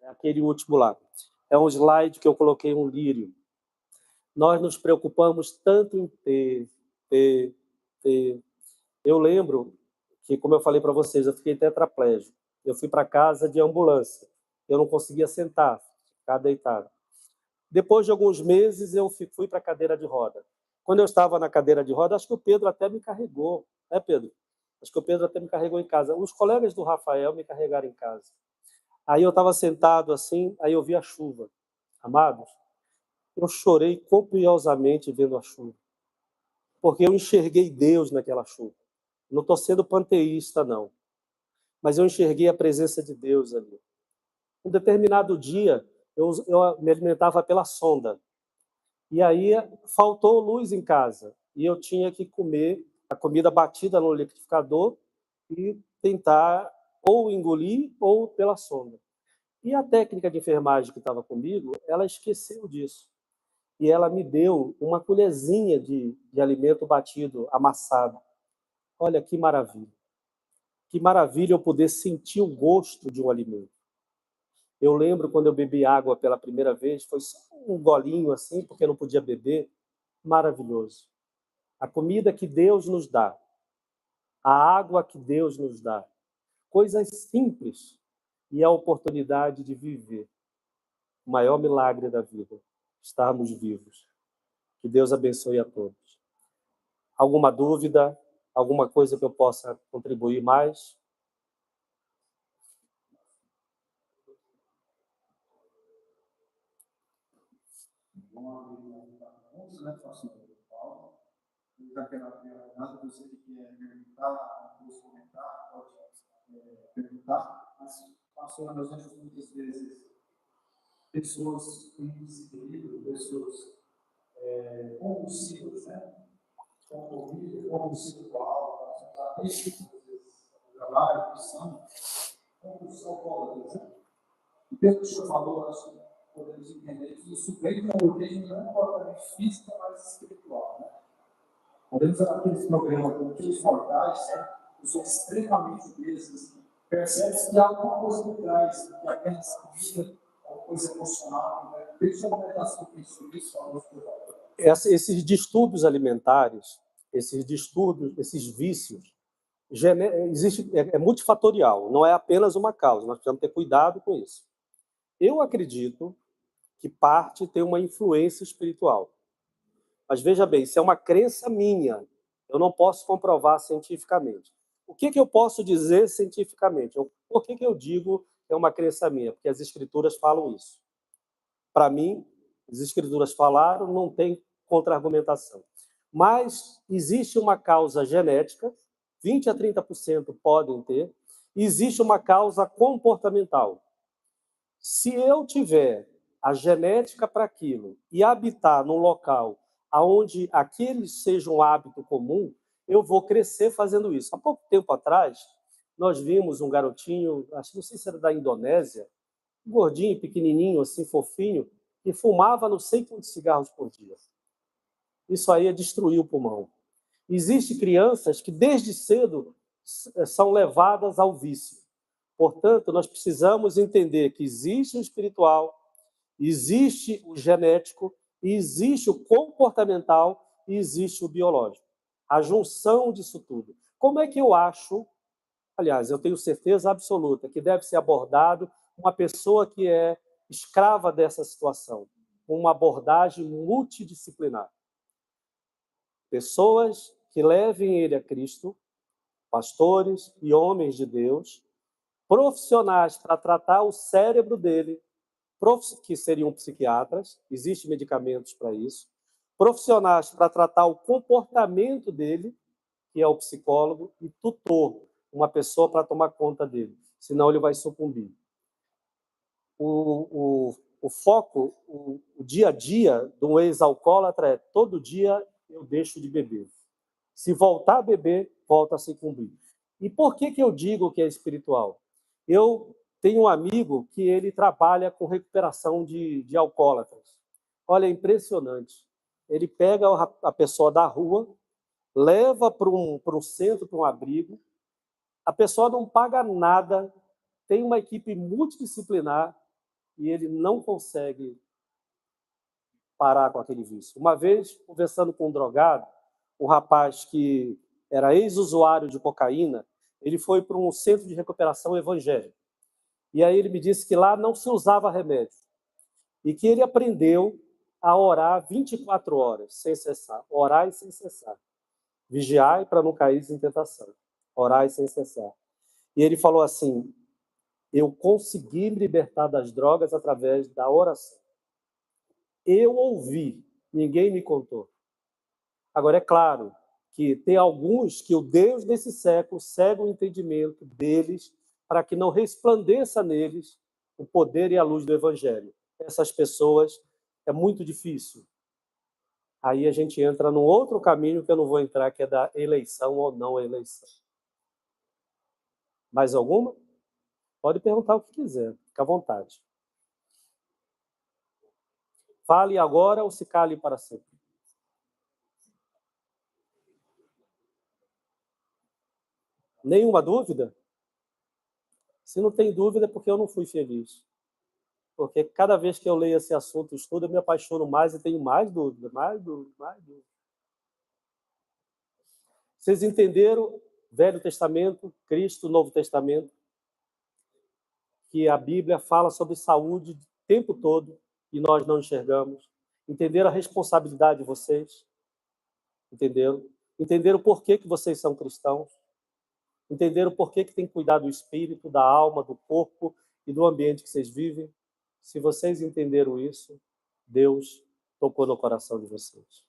É aquele último lá. É um slide que eu coloquei um lírio. Nós nos preocupamos tanto em ter. Eu lembro que, como eu falei para vocês, eu fiquei tetraplégico. Eu fui para casa de ambulância. Eu não conseguia sentar, ficar deitado. Depois de alguns meses, eu fui para a cadeira de roda. Quando eu estava na cadeira de roda, acho que o Pedro até me carregou. Né, Pedro? Acho que o Pedro até me carregou em casa. Os colegas do Rafael me carregaram em casa. Aí eu estava sentado assim, aí eu vi a chuva. Amados, eu chorei copiosamente vendo a chuva. Porque eu enxerguei Deus naquela chuva. Não estou sendo panteísta, não. Mas eu enxerguei a presença de Deus ali. Um determinado dia, eu me alimentava pela sonda. E aí faltou luz em casa. E eu tinha que comer a comida batida no liquidificador e tentar ou engolir ou pela sonda. E a técnica de enfermagem que estava comigo, ela esqueceu disso. E ela me deu uma colherzinha de alimento batido, amassado. Olha que maravilha. Que maravilha eu poder sentir o gosto de um alimento. Eu lembro quando eu bebi água pela primeira vez, foi só um golinho assim, porque eu não podia beber. Maravilhoso. A comida que Deus nos dá, a água que Deus nos dá, coisas simples e a oportunidade de viver o maior milagre da vida, estarmos vivos. Que Deus abençoe a todos. Alguma dúvida? Alguma coisa que eu possa contribuir mais? Da terapia, nada você que quer perguntar, ou comentar, pode perguntar, mas passou nas muitas vezes pessoas com desequilíbrio, pessoas compulsivas, né? Compulsivo com álcool, trabalho, opção, compulsão alcoólatras, né? E pelo que o senhor falou, nós podemos entender que isso vem de uma origem não propriamente física, mas espiritual, né? Podemos aqueles programas como os mortais, os extremamente obesos, percebe-se que há alguma coisa por trás, que apenas comida, alguma coisa emocional, né? Deixa eu comentar sobre isso, Esses distúrbios alimentares, esses vícios, é multifatorial, não é apenas uma causa, nós precisamos ter cuidado com isso. Eu acredito que parte tem uma influência espiritual. Mas veja bem, isso é uma crença minha, eu não posso comprovar cientificamente. O que eu posso dizer cientificamente? Por que eu digo que é uma crença minha? Porque as escrituras falam isso. Para mim, as escrituras falaram, não tem contra-argumentação. Mas existe uma causa genética, 20 a 30% podem ter, e existe uma causa comportamental. Se eu tiver a genética para aquilo e habitar num local onde aquele seja um hábito comum, eu vou crescer fazendo isso. Há pouco tempo atrás, nós vimos um garotinho, acho que não sei se era da Indonésia, gordinho, pequenininho, assim, fofinho, que fumava não sei quantos cigarros por dia. Isso aí é destruir o pulmão. Existem crianças que, desde cedo, são levadas ao vício. Portanto, nós precisamos entender que existe o espiritual, existe o genético, existe o comportamental e existe o biológico. A junção disso tudo. Como é que eu acho, aliás, eu tenho certeza absoluta que deve ser abordado uma pessoa que é escrava dessa situação, com uma abordagem multidisciplinar. Pessoas que levem ele a Cristo, pastores e homens de Deus, profissionais para tratar o cérebro dele, que seriam psiquiatras, existem medicamentos para isso, profissionais para tratar o comportamento dele, que é o psicólogo, e tutor, uma pessoa para tomar conta dele, senão ele vai sucumbir. O foco, o dia a dia de um ex-alcoólatra é todo dia eu deixo de beber. Se voltar a beber, volta a sucumbir. E por que eu digo que é espiritual? Eu tenho um amigo que ele trabalha com recuperação de alcoólatras. Olha, é impressionante. Ele pega a pessoa da rua, leva para um centro, para um abrigo, a pessoa não paga nada, tem uma equipe multidisciplinar e ele não consegue parar com aquele vício. Uma vez, conversando com um drogado, um rapaz que era ex-usuário de cocaína, ele foi para um centro de recuperação evangélica. E aí ele me disse que lá não se usava remédio e que ele aprendeu a orar 24 horas, sem cessar. Orar e sem cessar. Vigiar para não cair em tentação. Orar e sem cessar. E ele falou assim, eu consegui me libertar das drogas através da oração. Eu ouvi, ninguém me contou. Agora, é claro que tem alguns que o Deus desse século cega o entendimento deles para que não resplandeça neles o poder e a luz do Evangelho. Essas pessoas é muito difícil. Aí a gente entra num outro caminho que eu não vou entrar, que é da eleição ou não eleição. Mais alguma? Pode perguntar o que quiser, fica à vontade. Fale agora ou se cale para sempre. Nenhuma dúvida? Se não tem dúvida, é porque eu não fui feliz. Porque cada vez que eu leio esse assunto, estudo, eu me apaixono mais e tenho mais dúvida, mais dúvida, mais dúvida. Vocês entenderam Velho Testamento, Cristo, Novo Testamento? Que a Bíblia fala sobre saúde o tempo todo e nós não enxergamos. Entenderam a responsabilidade de vocês? Entenderam? Entenderam por que vocês são cristãos? Entenderam por que tem que cuidar do espírito, da alma, do corpo e do ambiente que vocês vivem? Se vocês entenderam isso, Deus tocou no coração de vocês.